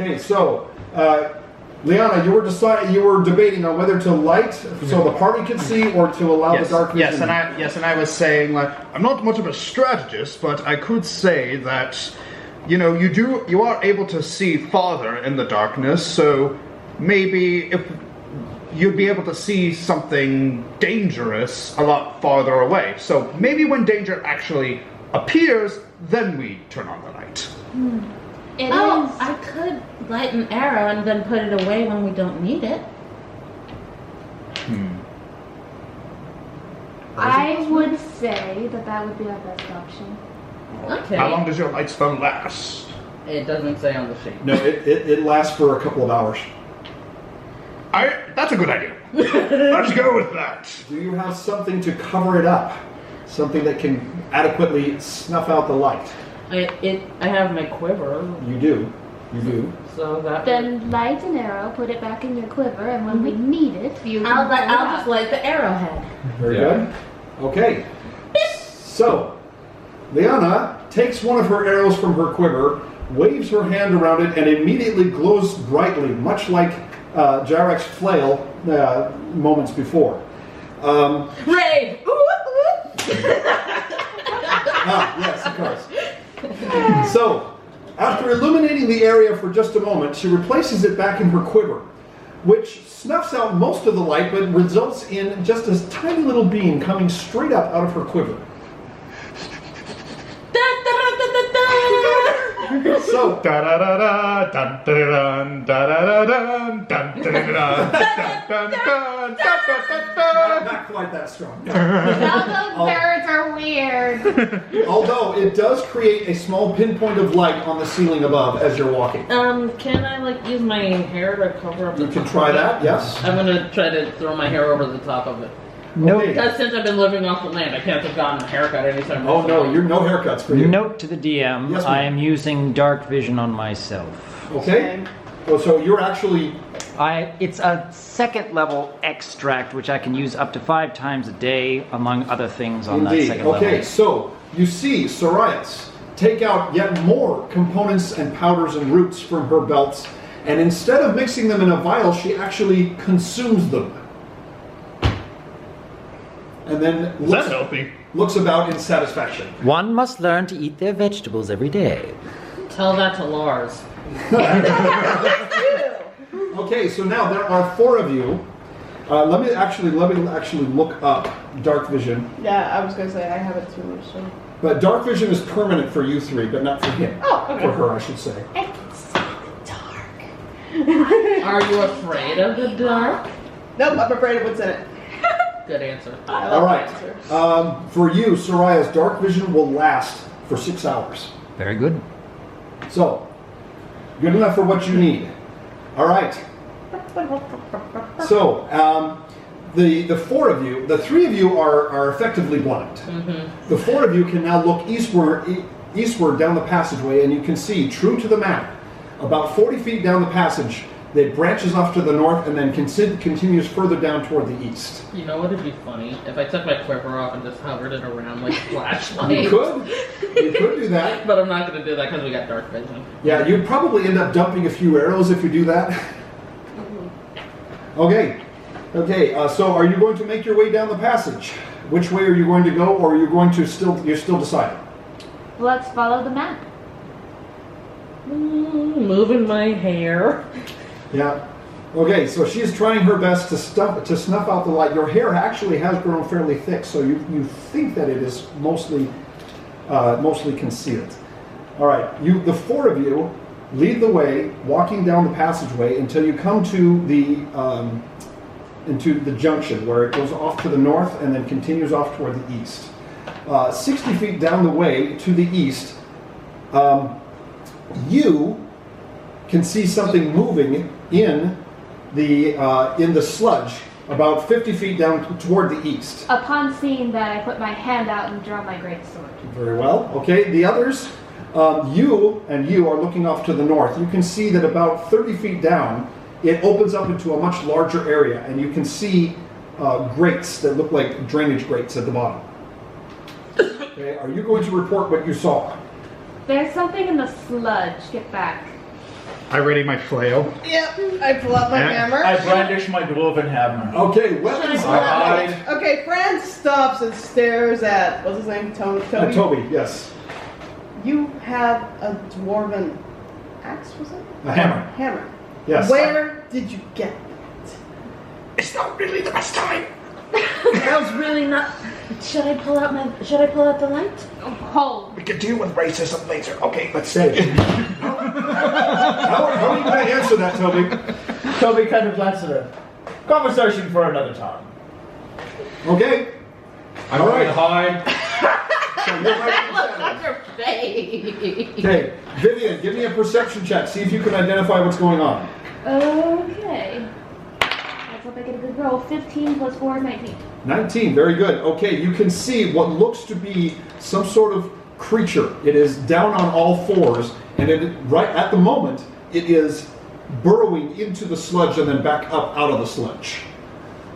Okay, so Liana, you were debating on whether to light so the party could see, or to allow the dark vision. Yes, and I was saying, like, I'm not much of a strategist, but I could say that, you know, you are able to see farther in the darkness, so maybe if you'd be able to see something dangerous a lot farther away. So maybe when danger actually appears, then we turn on the light. I could light an arrow and then put it away when we don't need it. I would say that would be our best option. Okay. How long does your light spell last? It doesn't say on the sheet. No, it lasts for a couple of hours. That's a good idea. Let's go with that. Do you have something to cover it up? Something that can adequately snuff out the light? I have my quiver. You do. You do. So that. Then light an arrow, put it back in your quiver, and when we need it, you. I'll just light the arrowhead. Very good. Okay. So, Liana takes one of her arrows from her quiver, waves her hand around it, and immediately glows brightly, much like Jarek's flail moments before. Ray! Yes, of course. So, after illuminating the area for just a moment, she replaces it back in her quiver, which snuffs out most of the light, but results in just a tiny little beam coming straight up out of her quiver. So, not quite that strong. No. All those birds are weird. Although it does create a small pinpoint of light on the ceiling above as you're walking. Can I like use my hair to cover up the You can try that, yes. I'm gonna try to throw my hair over the top of it. Nope. Because since I've been living off the land, I can't have gotten a haircut anytime. Oh no, you're no haircuts for you. Note to the DM, Yes, I ma'am. am using dark vision on myself. Okay. Oh, so you're actually. It's a second level extract which I can use up to 5 times a day, among other things on that Indeed. second Okay, level. so you see Sorias take out yet more components and powders and roots from her belts, and instead of mixing them in a vial, she actually consumes them. And then That's healthy. looks about in satisfaction. One must learn to eat their vegetables every day. Tell that to Lars. Okay, so now there are 4 of you. Let me actually look up dark vision. Yeah, I was gonna say I have it too. So. But dark vision is permanent for you 3, but not for him. Oh, okay. For her, I should say. I can see the dark. Are you afraid of the dark? Nope, I'm afraid of what's in it. Good answer. I love All that right. answer. For you, Soraya's dark vision will last for 6 hours. Very good. So, good enough for what you need. All right. So, the 4 of you, the 3 of you are effectively blind. The 4 of you can now look eastward down the passageway, and you can see, true to the map, about 40 feet down the passage, it branches off to the north and then continues further down toward the east. You know what would be funny? If I took my quiver off and just hovered it around like a flashlight. You could do that. But I'm not going to do that because we got dark vision. Yeah, you'd probably end up dumping a few arrows if you do that. Okay. So are you going to make your way down the passage? Which way are you going to go, or are you going to you're still deciding? Let's follow the map. Moving my hair. Yeah. Okay, so she's trying her best to snuff out the light. Your hair actually has grown fairly thick, so you think that it is mostly concealed. All right, the 4 of you lead the way, walking down the passageway until you come to into the junction where it goes off to the north and then continues off toward the east. 60 feet down the way to the east, you can see something moving in the sludge about 50 feet down toward the east. Upon seeing that, I put my hand out and draw my great sword. Very well. Okay, the others, you are looking off to the north. You can see that about 30 feet down, it opens up into a much larger area, and you can see grates that look like drainage grates at the bottom. Okay, are you going to report what you saw? There's something in the sludge. Get back. I ready my flail. Yep, I pull out my Yeah. hammer. I brandish my dwarven hammer. Okay, weapons. Okay, Fran stops and stares at, what's his name? Toby? Toby, yes. You have a dwarven axe, was it? A hammer. Hammer. Yes. Where did you get it? It's not really the best time. That was really not. Should I pull out the light? Hold. We can deal with racism later. Okay, let's Say. How are you going to answer that, Toby? Toby kind of glanced at her. Conversation for another time. Okay. I'm All going right. to hide. So you're right. Your face. Okay, Vivian, give me a perception check. See if you can identify what's going on. Okay. Let's hope I get a good roll. 15 plus 4 is 19. 19, very good. Okay, you can see what looks to be some sort of creature. It is down on all fours, and right at the moment, it is burrowing into the sludge and then back up out of the sludge.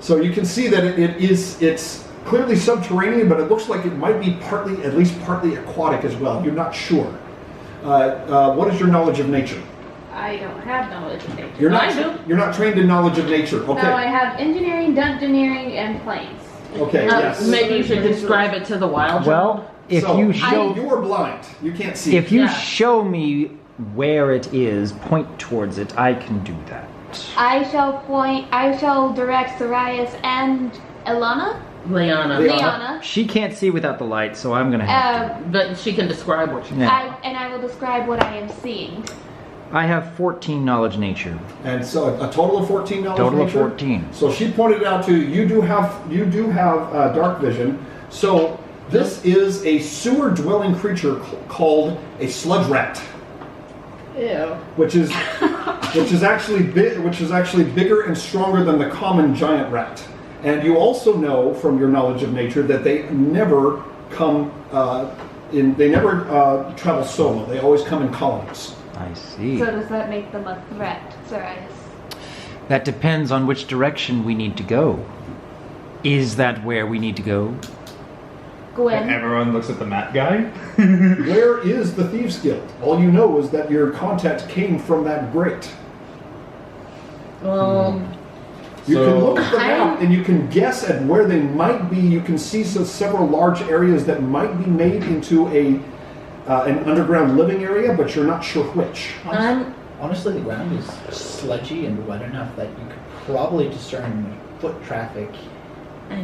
So you can see that it's clearly subterranean, but it looks like it might be at least partly aquatic as well. You're not sure. What is your knowledge of nature? I don't have knowledge of nature. You're not trained in knowledge of nature. Okay. No, I have engineering, dungeoneering, and planes. Okay. Yes. Maybe you should describe it to the wild. Well, if So, you show you are blind. You can't see. if you Yeah. show me where it is, point towards it, I can do that. I shall direct Sarias and Ilana? Liana. Liana. She can't see without the light, so I'm gonna have to. But she can describe what she. Yeah. I will describe what I am seeing. I have 14 knowledge nature. And so a total of 14 knowledge Total of nature? 14. So she pointed out to you do have dark vision. So this is a sewer dwelling creature called a sludge rat, Ew. which is actually bigger and stronger than the common giant rat. And you also know from your knowledge of nature that they never come travel solo. They always come in colonies. I see. So does that make them a threat, Sarias? That depends on which direction we need to go. Is that where we need to go? Gwen? Everyone looks at the map guy. Where is the Thieves Guild? All you know is that your contact came from that grate. Well, You So- can look at the map and you can guess at where they might be. You can see several large areas that might be made into an underground living area, but you're not sure which. Honestly, the ground is sludgy and wet enough that you could probably discern foot traffic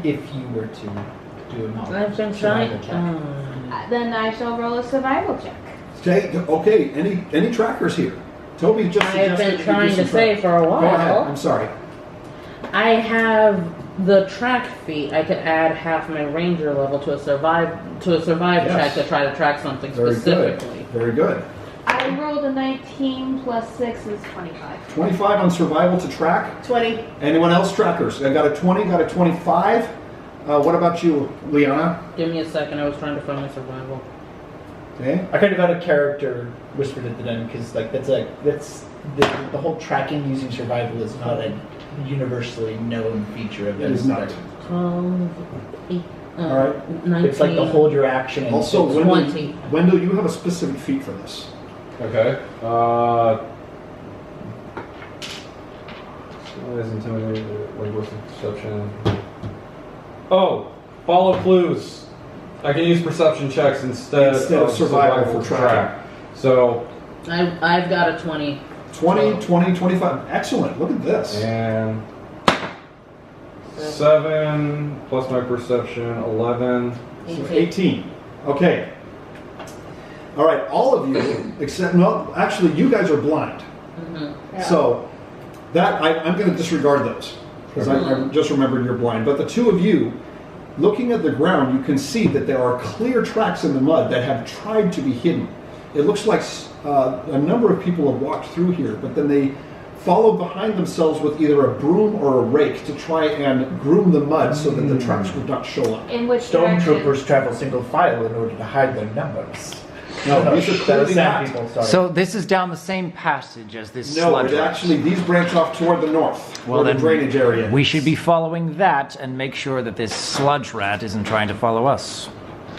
if you were to do a I've been survival trying. check. Then I shall roll a survival check. Okay. Any trackers here? Toby just I've suggested been you do trying some to say track. for a Go ahead. while. I'm sorry. I have the track feat. I could add half my ranger level to a survive Yes. check to try to track something Very specifically. good. Very good. I rolled a 19 plus 6 is 25. 25 on survival to track. 20. Anyone else trackers? I got a 20. Got a 25. What about you, Liana? Give me a second. I was trying to find my survival. Okay. I kind of had a character whispered at the end because like that's the whole tracking using survival is not a universally known feature of It this. is not. 12, 8, All right. 19. It's like the hold your action and Also, it's- Wendell, you have a specific feat for this. Okay. Is intimidating, linguistic deception. Oh, follow clues. I can use perception checks instead of survival for tracking. So, I've got a 20. 20, 20, 25. Excellent. Look at this. and 7 plus my perception, 11. So 18. Okay. All right. All of you, except, no, actually, you guys are blind. Mm-hmm. So that I'm going to disregard those because I just remembered you're blind. But the two of you, looking at the ground, you can see that there are clear tracks in the mud that have tried to be hidden. It looks like a number of people have walked through here, but then they followed behind themselves with either a broom or a rake to try and groom the mud so that the tracks would not show up. In which direction? Stormtroopers travel single file in order to hide their numbers. No, these are That clearly was not. Sand people, sorry. So this is down the same passage as this No, sludge. it actually, these branch off toward the north, Well, where the then drainage area is. we should be following that and make sure that this sludge rat isn't trying to follow us.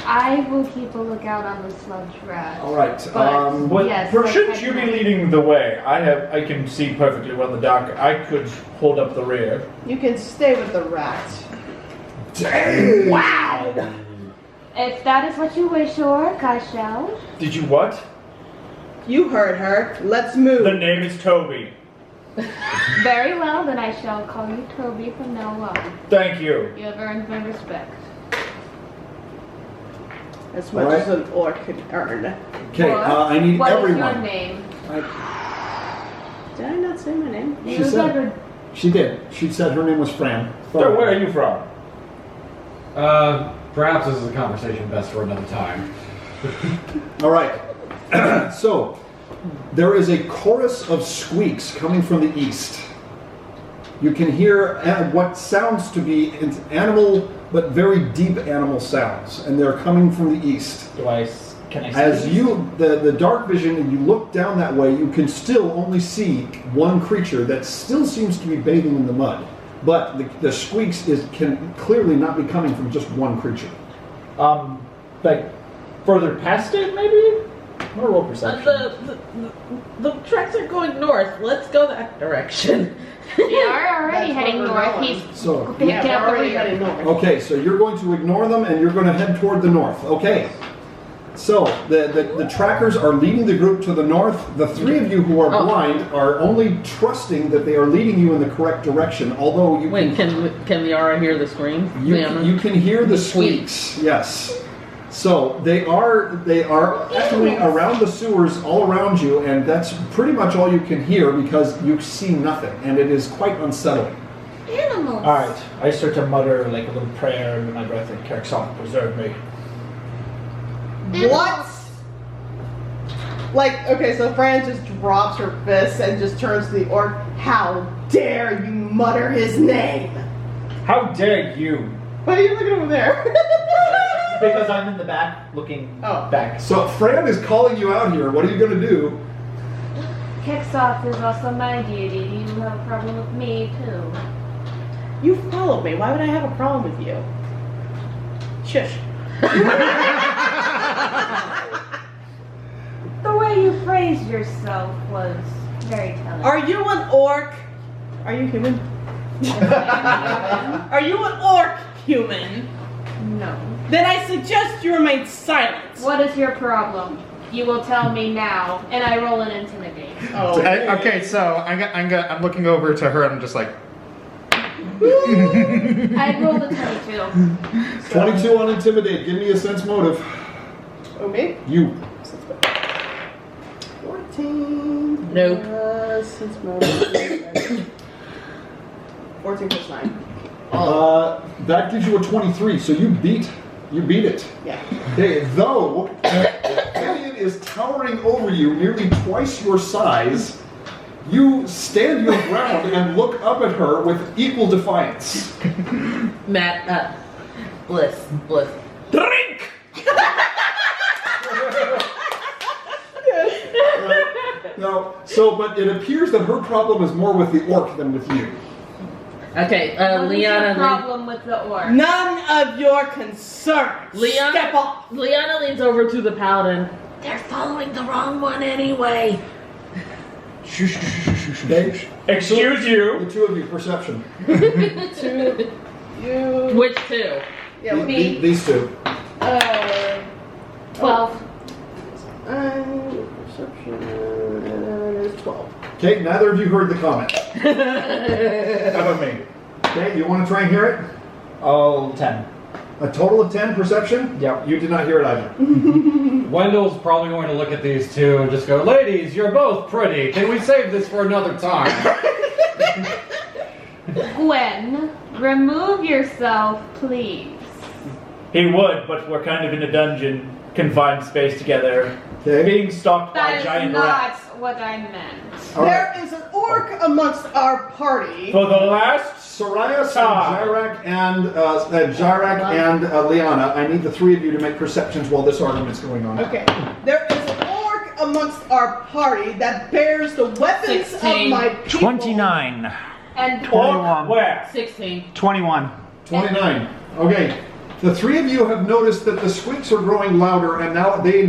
I will keep a lookout on the sludge rat. All right. But Yes, shouldn't I you be can- leading the way? I can see perfectly well in the dark. I could hold up the rear. You can stay with the rat. Dang. Wow! If that is what you wish, Orc, I shall. Did you what? You heard her. Let's move. The name is Toby. Very well, then I shall call you Toby from now on. Thank you. You have earned my respect. As much as an orc can earn. Okay, Orc, I need what everyone. is your name? Did I not say my name? She You said- never- She did. She said her name was Fran. So where are you from? Perhaps this is a conversation best for another time. All right. So, there is a chorus of squeaks coming from the east. You can hear what sounds to be animal, but very deep animal sounds, and they're coming from the east. Can I see As these? the dark vision, and you look down that way, you can still only see one creature that still seems to be bathing in the mud. But the squeaks can clearly not be coming from just one creature. Like further past it, maybe? I'm gonna roll perception. The tracks are going north. Let's go that direction. We are already That's heading where we're north. going. He's So, picking Yeah, we're up the already rear. heading north. okay, so you're going to ignore them, and you're going to head toward the north. Okay. So the trackers are leading the group to the north. The three of you who are blind are only trusting that they are leading you in the correct direction. Although you Wait, can Liara hear the scream? you can hear the squeaks. Yes. So they are echoing around the sewers all around you, and that's pretty much all you can hear because you see nothing, and it is quite unsettling. Animals. Alright, I start to mutter like a little prayer under my breath and Teric, preserve me. What? Like, okay, so Fran just drops her fist and just turns to the orc. How dare you mutter his name? How dare you? Why are you looking over there? Because I'm in the back looking back. So Fran is calling you out here. What are you going to do? Kixoff is also my deity. Do you have a problem with me, too? You followed me. Why would I have a problem with you? Shush. The way you phrased yourself was very telling. Are you an orc? Are you human? Are you an orc human? No. Then I suggest you remain silent. What is your problem? You will tell me now, and I roll an intimidate. Oh. Okay, so I'm looking over to her and I'm just like, I rolled a 22. 22 on intimidate. Give me a sense motive. Oh, me? You. 14. Nope. Sense motive. 14 plus 9. That gives you a 23, so you beat it. Yeah. Okay, though Alien is towering over you, nearly twice your size, you stand your ground and look up at her with equal defiance. Matt, Bliss. Drink! No, but it appears that her problem is more with the orc than with you. Okay, What is your Liana. problem with the orc? None of your concerns. Step off. Liana leans over to the paladin. They're following the wrong one anyway. Okay? Excuse you. The two of you, perception. Two. You. Which two? Yeah, Me. These two. 12. Perception is 12. Okay, neither of you heard the comment. How about me? Okay, you want to try and hear it? Oh, 10. A total of 10 perception? Yep. You did not hear it either. Wendell's probably going to look at these two and just go, "Ladies, you're both pretty. Can we save this for another time?" Gwen, remove yourself, please. He would, but we're kind of in a dungeon, confined space together, Okay. being stalked by That is giant not rats. what I meant. All right. There is an orc amongst our party. For the last Soraya, Ah. Jarak, and Liana, I need the three of you to make perceptions while this argument's going on. Okay. There is an orc amongst our party that bears the weapons 16. of my people. 29. And orc where? 16. 21. 29. Okay. The three of you have noticed that the squeaks are growing louder, and now they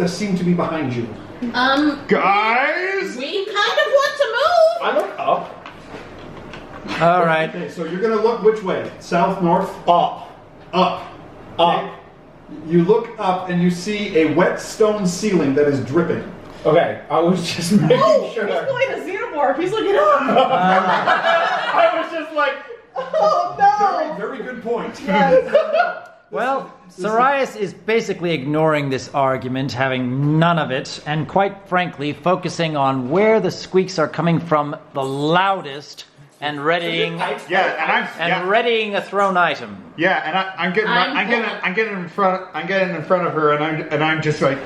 seem to be behind you. Guys! We kind of want to move. I look up. All right. Okay, so you're going to look which way? South, north? Up. Up. Up. You look up and you see a wet stone ceiling that is dripping. Okay, I was just making sure. He's playing a xenomorph. He's looking up. I was just like, Oh no! Very good point. Yes. Well, Sarias is basically ignoring this argument, having none of it, and quite frankly, focusing on where the squeaks are coming from the loudest and readying readying a thrown item. Yeah, and I'm getting in front of her, and I'm just like,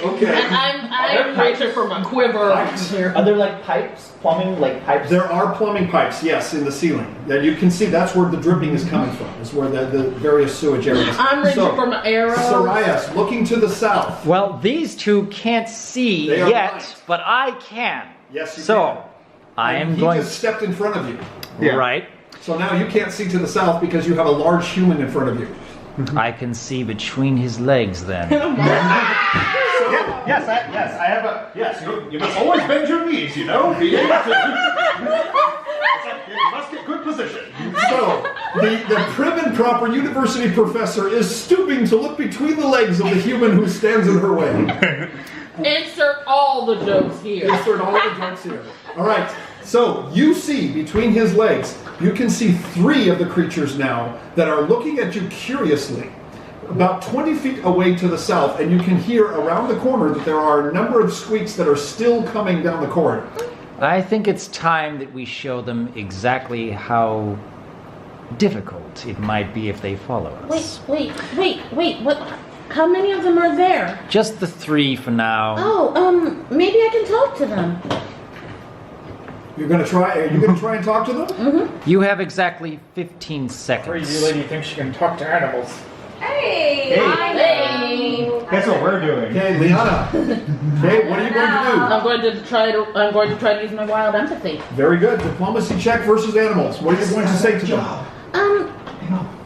Okay. And I'm reaching for my quiver here. Are there like pipes, plumbing, like pipes? There are plumbing pipes, yes, in the ceiling. That you can see that's where the dripping is coming from, is where the various sewage areas. I'm reaching for my arrow. Sarias, looking to the south. Well, these two can't see They are yet, blind. but I can. Yes, you so, can. I And am he going. just stepped in front of you. Yeah. Right. So now you can't see to the south because you have a large human in front of you. I can see between his legs then. yes, I have a yes. You must always bend your knees, you know. Be able to. You must get good position. So, the prim and proper university professor is stooping to look between the legs of the human who stands in her way. Insert all the jokes here. Insert all the jokes here. All right. So you see between his legs, you can see three of the creatures now that are looking at you curiously. About 20 feet away to the south, and you can hear around the corner that there are a number of squeaks that are still coming down the corridor. I think it's time that we show them exactly how difficult it might be if they follow us. Wait, what? How many of them are there? Just the three for now. Oh, maybe I can talk to them. You're gonna try. Are you gonna try and talk to them? Mm-hmm. You have exactly 15 seconds. Crazy lady thinks she can talk to animals. Hey! Hey! That's what we're doing. Okay, Liana. Okay, what are you going to do? I'm going to try to use my wild empathy. Very good. Diplomacy check versus animals. What are you going to say to them?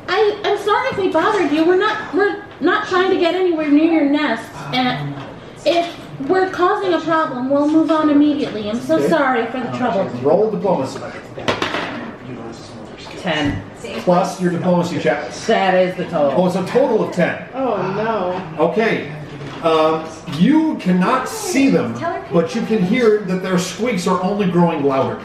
I'm sorry if we bothered you. We're not trying to get anywhere near your nest, and if we're causing a problem, we'll move on immediately. I'm so sorry for the trouble. Roll diplomacy. 10. Plus your diplomacy check. That is the total. Oh, it's a total of 10. Oh no. Okay. You cannot see them, but you can hear that their squeaks are only growing louder.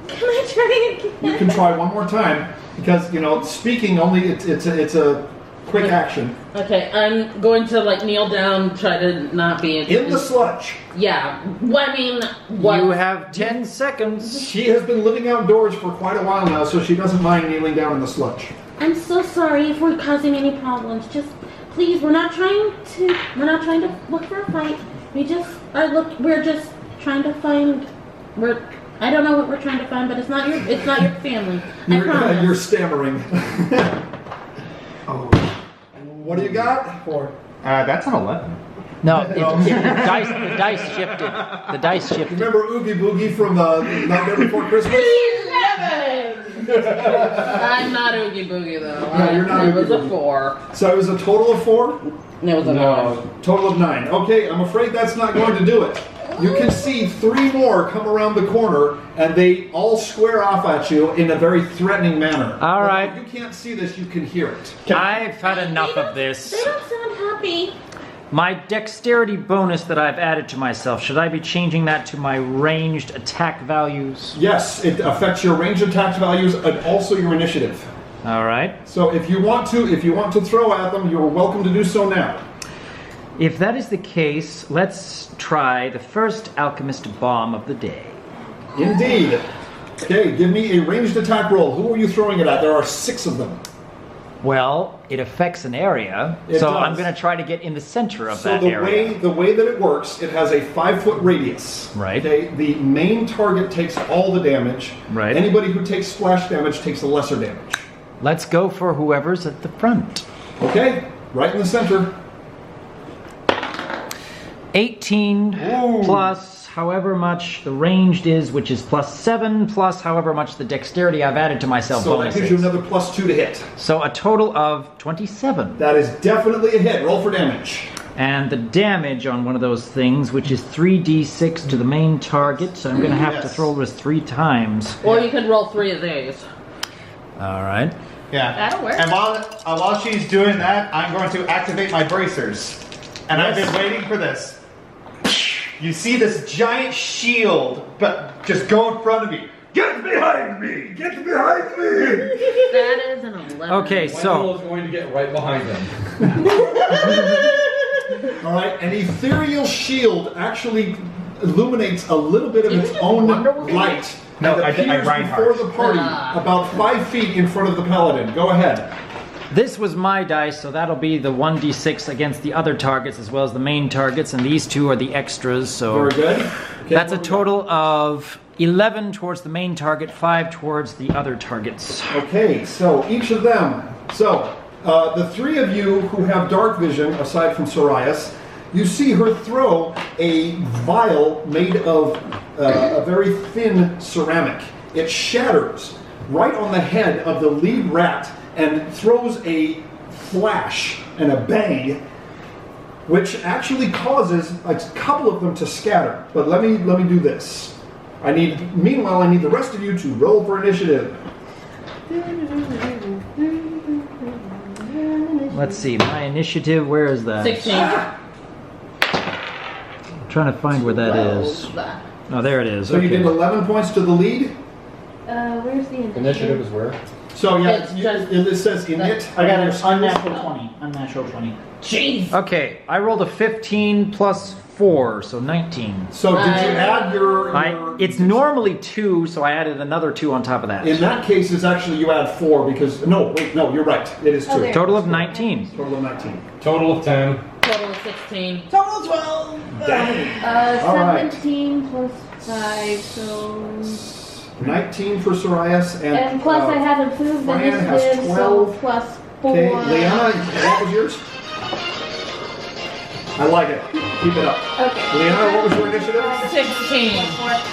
Can I try again? You can try one more time because speaking only it's a quick action. Okay, I'm going to kneel down, try to not be In the sludge. Yeah. Well, I mean, what? You have 10 seconds. She has been living outdoors for quite a while now, so she doesn't mind kneeling down in the sludge. I'm so sorry if we're causing any problems. Just please, we're not trying to look for a fight. We're just trying to find. I don't know what we're trying to find, but it's not your family. I promise. You're stammering. What do you got? 4. That's an 11. No, the dice shifted. The dice shifted. Remember Oogie Boogie from the Nightmare Before Christmas? I'm not Oogie Boogie though. No, you're not It was Oogie a Boogie. 4. So it was a total of 4? It was a 9. Total of 9. Okay, I'm afraid that's not going to do it. You can see 3 more come around the corner, and they all square off at you in a very threatening manner. All right. If you can't see this, you can hear it. I've had enough of this. They don't sound happy. My dexterity bonus that I've added to myself, should I be changing that to my ranged attack values? Yes, it affects your range attack values and also your initiative. All right. So if you want to throw at them, you're welcome to do so now. If that is the case, let's try the first alchemist bomb of the day. Indeed. Okay, give me a ranged attack roll. Who are you throwing it at? There are 6 of them. Well, it affects an area, It so does. I'm going to try to get in the center of So that area. the way that it works, it has a 5-foot radius. Right. Okay, the main target takes all the damage. Right. Anybody who takes splash damage takes the lesser damage. Let's go for whoever's at the front. Okay, right in the center. 18 plus however much the ranged is, which is +7, plus however much the dexterity I've added to myself So that bonuses. gives you another +2 to hit. So a total of 27. That is definitely a hit. Roll for damage. And the damage on one of those things, which is 3d6 to the main target, so I'm going to have to throw this 3 times. Or you could roll 3 of these. All right. Yeah. That'll work. And while she's doing that, I'm going to activate my bracers. And I've been waiting for this. You see this giant shield, but just go in front of me. Get behind me! Get behind me! That is an 11. Okay, so Wendell is going to get right behind him. All right, an ethereal shield actually illuminates a little bit of its own light. No, and I appears Reinhardt. before the party, about 5 feet in front of the paladin. Go ahead. this was my dice, so that'll be the 1d6 against the other targets as well as the main targets, and these 2 are the extras. So Very good. Okay, that's a what we total of 11 towards the main target, 5 towards the other targets. got? Okay, so each of them. So the 3 of you who have dark vision, aside from Sorias, you see her throw a vial made of a very thin ceramic. It shatters right on the head of the lead rat and throws a flash and a bang, which actually causes a couple of them to scatter. But let me do this. Meanwhile, I need the rest of you to roll for initiative. Let's see, my initiative, where is that? 16. I'm trying to find where that is. Oh, there it is. So you did 11 points to the lead. Where's the Initiative is where? So yeah, It's just- it says init. I got on an your skills. unnatural 20. Unnatural 20. Jeez. Okay, I rolled a 15 plus 4, so 19. So did you add your It's normally 2, so I added another 2 on top of that. in that case, it's actually you add 4 because no, you're right. It is 2. Oh, there. Total of 19. Total of 19. Total of 10. Total of 16. Total 12. Dang. All right. 17 plus 5, so... 19 for Sorias And plus I have improved Fran has initiative, so 12. plus 4. Okay, Liana, what was yours? I like it. Keep it up. Okay. Liana, what was your initiative? 16.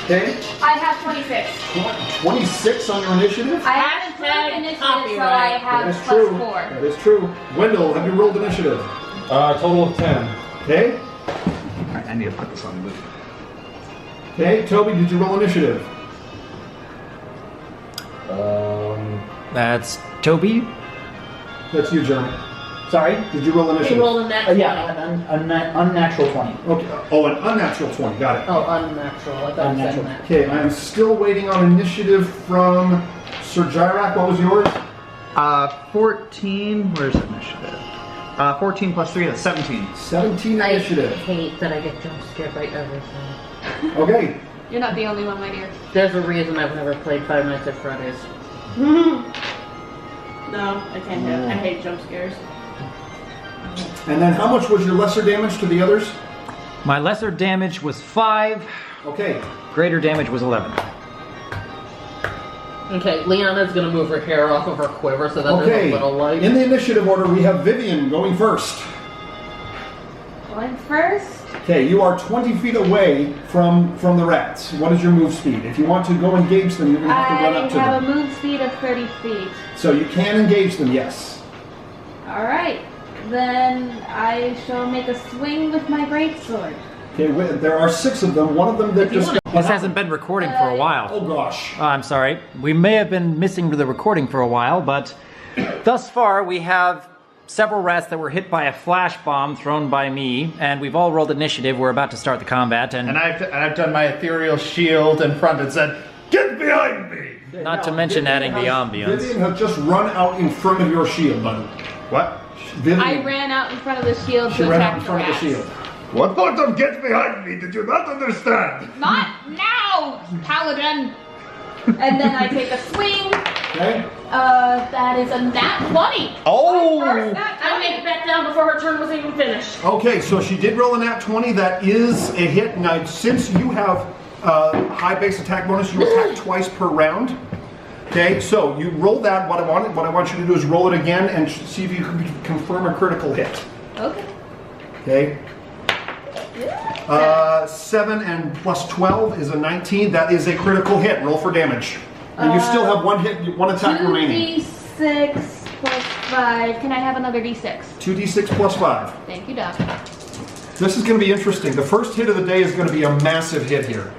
Okay, I have 26. 26 on your initiative. I have improved Hashtag initiative, so I copyright. have That is plus true. 4. That is true. Wendell, have you rolled initiative? Total of 10. Okay. Alright, I need to put this on the move. Okay, Toby, did you roll initiative? That's Toby. That's you, Jeremy. Sorry? Did you roll He initiative? rolled a nat 20. Yeah, unnatural 20. Okay. Oh, an unnatural 20. Got it. Oh, unnatural. I thought you said Unnatural. that. Okay, I am still waiting on initiative from Sir Gyrak. What was yours? 14, where's initiative? 14 plus 3, that's 17. 17 I initiative. hate that I get jump scared by everything. Okay. You're not the only one, my dear. There's a reason I've never played Five Nights at Freddy's. No, I can't have. I hate jump scares. And then how much was your lesser damage to the others? My lesser damage was 5, Okay. greater damage was 11. Okay, Liana's gonna move her hair off of her quiver so that there's Okay. a little light. In the initiative order, we have Vivian going first. Going first. Okay, you are 20 feet away from the rats. What is your move speed? If you want to go engage them, you're going to have to run I up to have a them. move speed of 30 feet. So you can engage them, yes. Alright. Then I shall make a swing with my greatsword. Okay, there are 6 of them. One of them that just... This hasn't been recording for a while. Oh gosh. I'm sorry. We may have been missing the recording for a while, but thus far we have several rats that were hit by a flash bomb thrown by me, and we've all rolled initiative. We're about to start the combat, and I've done my ethereal shield in front and said, "Get behind me!" not to mention adding the ambience. Vivian has just run out in front of your shield, buddy. What? Vivian, I ran out in front of the shield she to ran out in attack the front of the rats. shield. What part of get behind me did you not understand? Not now, paladin! And then I take a swing. Okay? That is a nat 20. Oh! First nat I made it back down before her turn was even finished. Okay, so she did roll a nat 20. That is a hit. Now, since you have high base attack bonus, you attack twice per round. Okay, so you roll that. What I want you to do is roll it again and see if you can confirm a critical hit. Okay. Okay? 7 and plus 12 is a 19. That is a critical hit. Roll for damage. And you still have one hit, one attack remaining. 2d6 plus 5. Can I have another d6? 2d6 plus 5. Thank you, Doc. This is going to be interesting. The first hit of the day is going to be a massive hit here.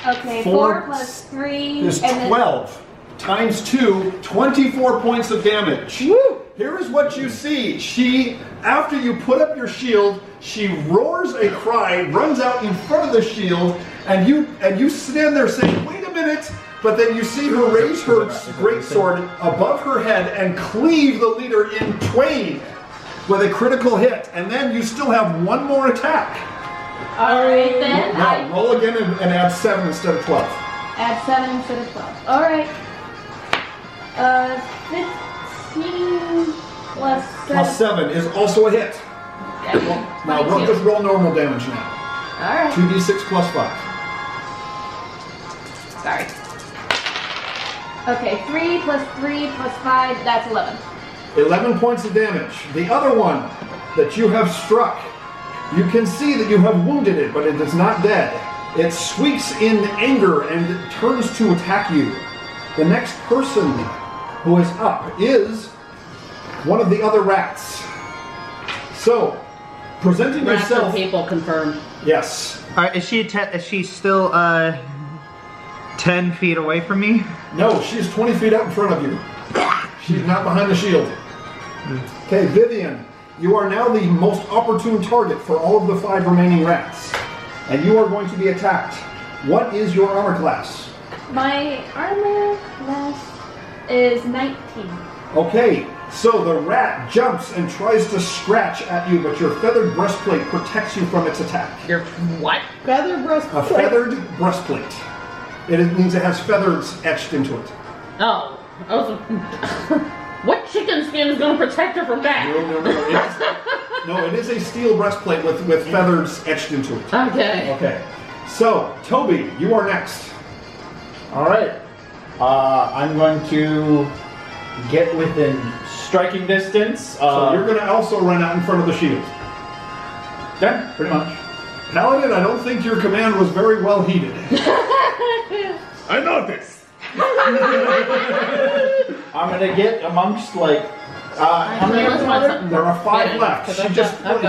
Okay, 4 4 plus 3 is and then 12 times 2, 24 points of damage. Woo! Here is what you see. She, after you put up your shield, she roars a cry, runs out in front of the shield, and you stand there saying, "Wait a minute!" But then you see her raise her greatsword above her head and cleave the leader in twain with a critical hit. And then you still have one more attack. Alright then. Now roll again and add 7 instead of 12. Add 7 instead of 12. Alright. 15 plus 7. Plus 7 is also a hit. Okay. Now just roll normal damage now. Alright. 2d6 plus 5. Sorry. Okay, 3 plus 3 plus 5, that's 11. 11 points of damage. The other one that you have struck, you can see that you have wounded it, but it is not dead. It squeaks in anger and it turns to attack you. The next person who is up is one of the other rats. So, presenting Rats yourself. and people confirmed. Yes. Is she still 10 feet away from me? No, she's 20 feet out in front of you. She's not behind the shield. Okay, Vivian, you are now the most opportune target for all of the 5 remaining rats. And you are going to be attacked. What is your armor class? My armor class is 19. Okay, so the rat jumps and tries to scratch at you, but your feathered breastplate protects you from its attack. Your what? Feather breastplate. A feathered breastplate. It means it has feathers etched into it. Oh. I was. What chicken skin is going to protect her from that? No, it is a steel breastplate with feathers etched into it. Okay. Okay. So, Toby, you are next. Alright. I'm going to get within striking distance. So you're going to also run out in front of the shield. Yeah, pretty much. Paladin, I don't think your command was very well heeded. I noticed. I'm gonna get amongst like how many Let's find are there? something There are 5 fitting, left. 'cause She I've just got a lot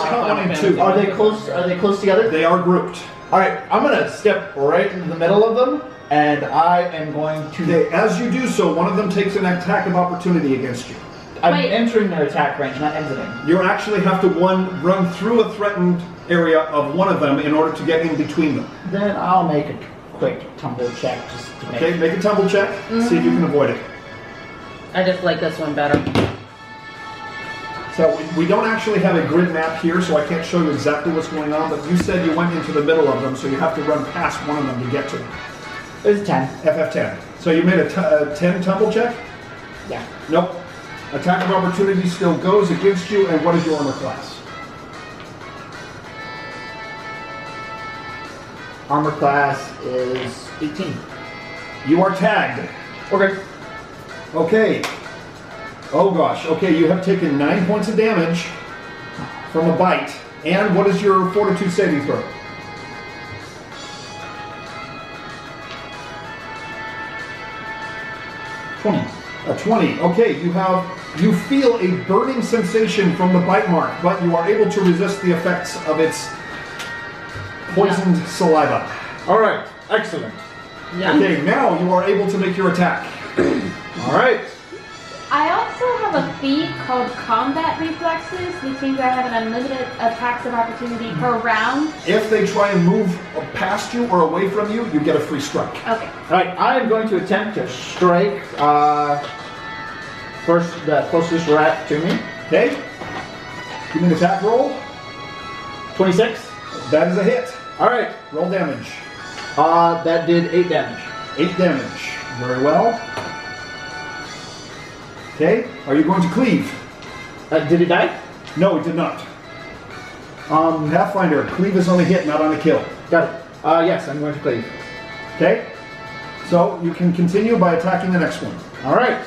cut of one and Final 2. Fantasy. Are they close together? They are grouped. Alright, I'm gonna step right into the middle of them and I am going to Okay, as you do so, one of them takes an attack of opportunity against you. I'm Wait. entering their attack range, not exiting. You actually have to run through a threatened area of one of them in order to get in between them. Then I'll make a quick tumble check just to make Okay, make a tumble check. See if you can avoid it. I just like this one better. So we don't actually have a grid map here, so I can't show you exactly what's going on, but you said you went into the middle of them, so you have to run past one of them to get to them. It's 10. FF10. So you made a 10 tumble check? Yeah. Nope. Attack of opportunity still goes against you, and what is your armor class? Armor class is 18. You are tagged. Okay. Okay. Oh gosh. Okay, you have taken 9 points of damage from a bite. And what is your fortitude saving throw? A 20. Okay, you feel a burning sensation from the bite mark, but you are able to resist the effects of its poisoned saliva. Alright, excellent. Yeah. Okay, now you are able to make your attack. Alright. I also have a feat called Combat Reflexes, which means I have an unlimited attacks of opportunity per round. If they try and move past you or away from you, you get a free strike. Okay. Alright, I am going to attempt to strike first the closest rat to me. Okay? Give me an attack roll. 26. That is a hit. Alright, Roll damage. that did 8 damage. 8 damage. Very well. Okay, are you going to cleave? Did he die? No, it did not. Pathfinder, cleave is on a hit, not on a kill. Got it. Yes, I'm going to cleave. Okay? So you can continue by attacking the next one. Alright.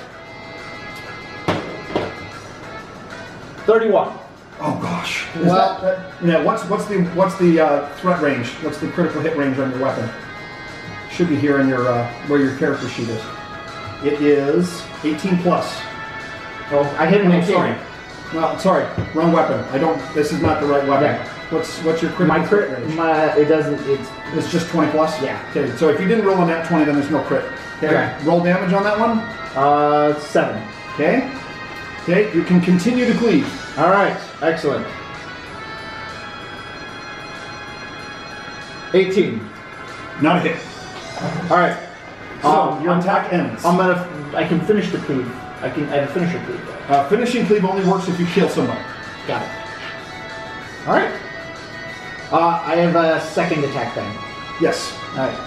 31. Oh gosh. Well- yeah. What's the threat range? What's the critical hit range on your weapon? Should be here in your where your character sheet is. It is 18 plus. Oh, I hit an Oh, 18. sorry. No, sorry, wrong weapon. This is not the right weapon. Yeah. What's your critical My hit crit, range? it doesn't. It's just 20 plus. Yeah. Okay. So if you didn't roll on that 20, then there's no crit. Okay. Roll damage on that one. 7. Okay. Okay. You can continue to cleave. All right, excellent. 18. Not a hit. All right. So your attack ends. I can finish the cleave. I have a finisher cleave. Finishing cleave only works if you kill someone. Got it. All right. I have a second attack then. Yes. All right.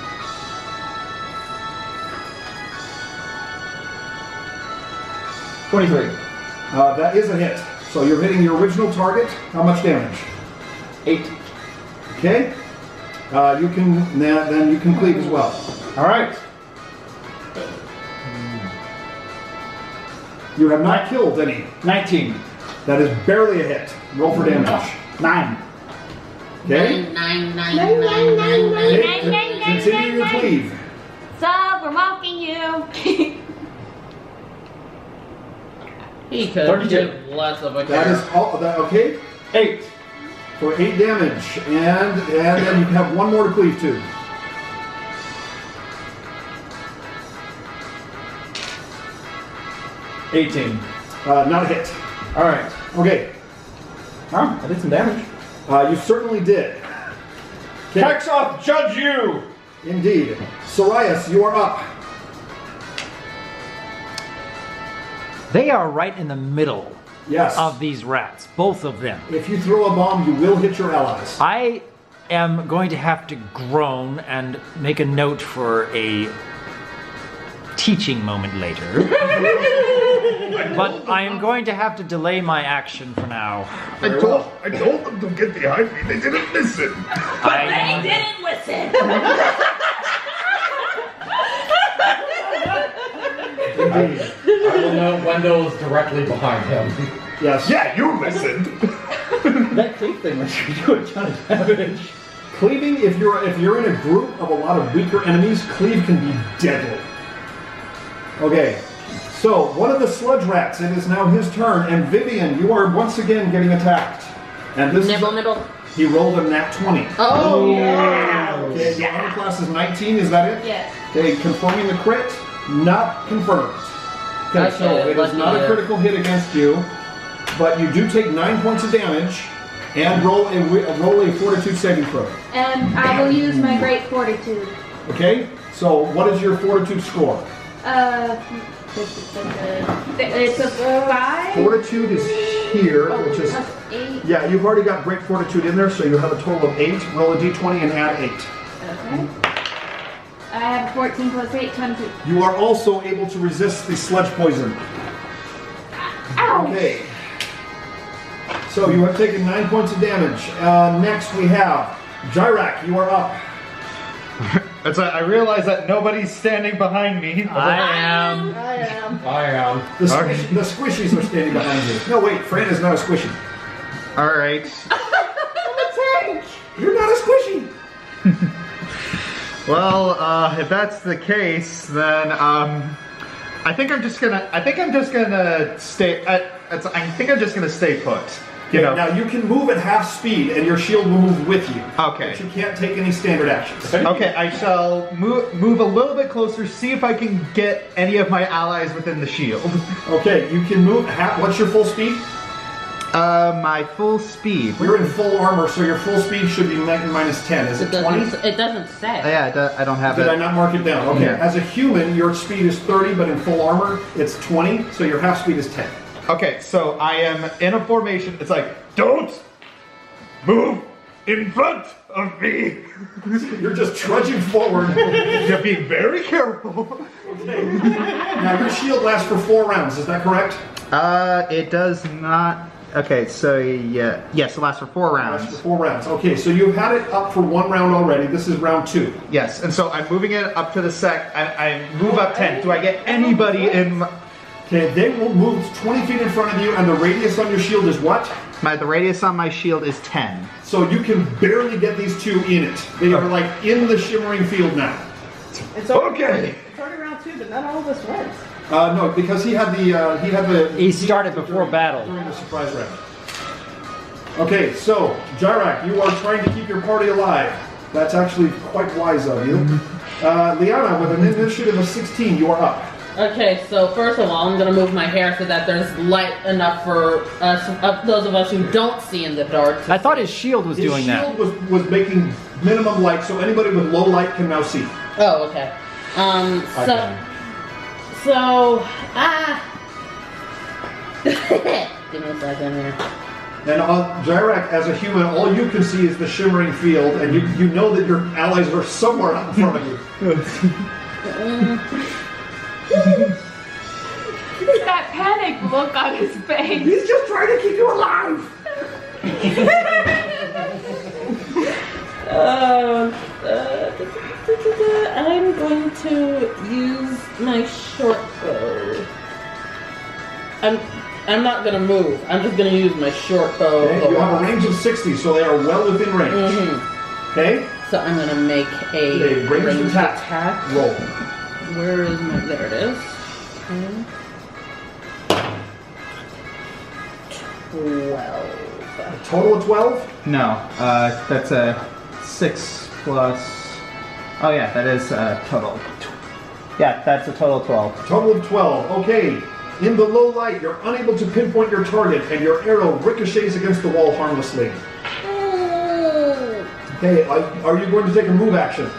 $23. That is a hit. So you're hitting your original target. How much damage? 8. Okay. Then you can cleave as well. All right. You have not killed any. 19. That is barely a hit. Roll for damage. 9. Okay. Okay, continue your cleave. So we're mocking you. He could 32. give less of a That care. is all. Okay. 8. For 8 damage, and then you have one more to cleave to. $18. Not a hit. All right. Okay. Huh? I did some damage. You certainly did. Okay. Texoff, judge you! Indeed. Sorias, you are up. They are right in the middle Yes. of these rats, both of them. If you throw a bomb, you will hit your allies. I am going to have to groan and make a note for a teaching moment later. But I am going to have to delay my action for now. I told them to get behind me. They didn't listen. They didn't listen. Indeed. I will note Wendell is directly behind him. Yes. Yeah, you listened. That cleave thing was do a ton of damage. Cleaving, if you're in a group of a lot of weaker enemies, cleave can be deadly. Okay. So, one of the sludge rats, it is now his turn, and Vivian, you are once again getting attacked. And this Nibble. he rolled a nat 20. Oh, Okay, your armor class is 19, is that it? Yes. Okay, confirming the crit, not confirmed. Okay, Okay, so it is lucky not a you. critical hit against you, but you do take 9 points of damage, and roll a fortitude saving throw. And I will use my great fortitude. Okay, so what is your fortitude score? It's a 5. Fortitude is here, which is... Plus 8. Yeah, you've already got great fortitude in there, so you have a total of 8. Roll a d20 and add 8. Okay. I have 14 plus 8, 22. You are also able to resist the sludge poison. Ow! Okay. So you have taken 9 points of damage. Next we have Jyrak, you are up. I realize that nobody's standing behind me. I am. I am. I am. The squishies are standing behind you. No, wait, Fran is not a squishy. All right. I'm a tank. You're not a squishy. Well, if that's the case, then I think I'm just gonna stay. I think I'm just gonna stay put. You know. Now you can move at half speed, and your shield will move with you. Okay. But you can't take any standard actions. Okay, I shall move a little bit closer, see if I can get any of my allies within the shield. Okay, you can move. What's your full speed? My full speed. You're in full armor, so your full speed should be minus 10. Is it 20? It doesn't say. Yeah, I don't have Did it. I not mark it down? Okay. Yeah. As a human, your speed is 30, but in full armor, it's 20, so your half speed is 10. Okay, so I am in a formation. It's like, don't move in front of me. You're just trudging forward. You're being very careful. Okay. Now, your shield lasts for 4 rounds, is that correct? It does not. Okay, so yeah, yes, it lasts for 4 Lasts rounds. for 4 rounds. Okay, so you've had it up for 1 round already. This is round 2. Yes, and so I'm moving it up to the I move up 10. Do I get anybody in? Okay, they will move 20 feet in front of you, and the radius on your shield is what? The radius on my shield is 10. So you can barely get these two in it. They are like in the shimmering field now. It's already round 2, but not all of us went. No, because he had the He started before battle. during the surprise round. Okay, so Jarak, you are trying to keep your party alive. That's actually quite wise of you. Liana, with an initiative of 16, you are up. Okay, so first of all, I'm gonna move my hair so that there's light enough for us, those of us who don't see in the dark. I thought his shield was doing His that. shield was making minimum light, so anybody with low light can now see. Oh, okay. Give me a second here. And Jarak, as a human, all you can see is the shimmering field, and you know that your allies are somewhere out in front of you. That panic look on his face. He's just trying to keep you alive! I'm going to use my short bow. I'm not gonna move. I'm just gonna use my short bow. Okay, you have a range of 60, so they are well within range. Okay? So I'm gonna make a ranged attack. Roll. Where is my? There it is. 10, 12. A total of 12? No, that's a 6 plus. Oh yeah, that is total. Yeah, that's a total of 12. Total of 12. Okay. In the low light, you're unable to pinpoint your target, and your arrow ricochets against the wall harmlessly. Okay, are you going to take a move action?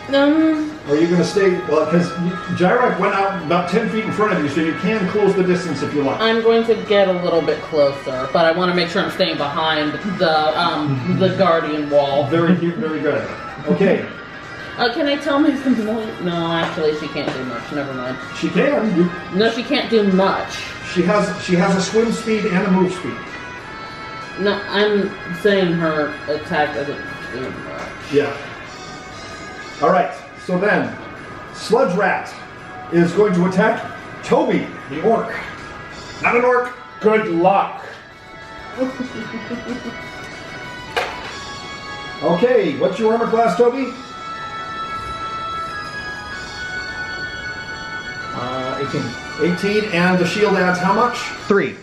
Or are you going to stay? Well, because Jarak went out about 10 feet in front of you, so you can close the distance if you like. I'm going to get a little bit closer, but I want to make sure I'm staying behind the guardian wall. Very good. Okay. Can I tell my familiar? No, actually, she can't do much. Never mind. She can. No, she can't do much. She has a swim speed and a move speed. No, I'm saying her attack doesn't do much. Yeah. All right. So then, Sludge Rat is going to attack Toby, the orc. Not an orc. Good luck. Okay. What's your armor class, Toby? 18, and the shield adds how much? 3.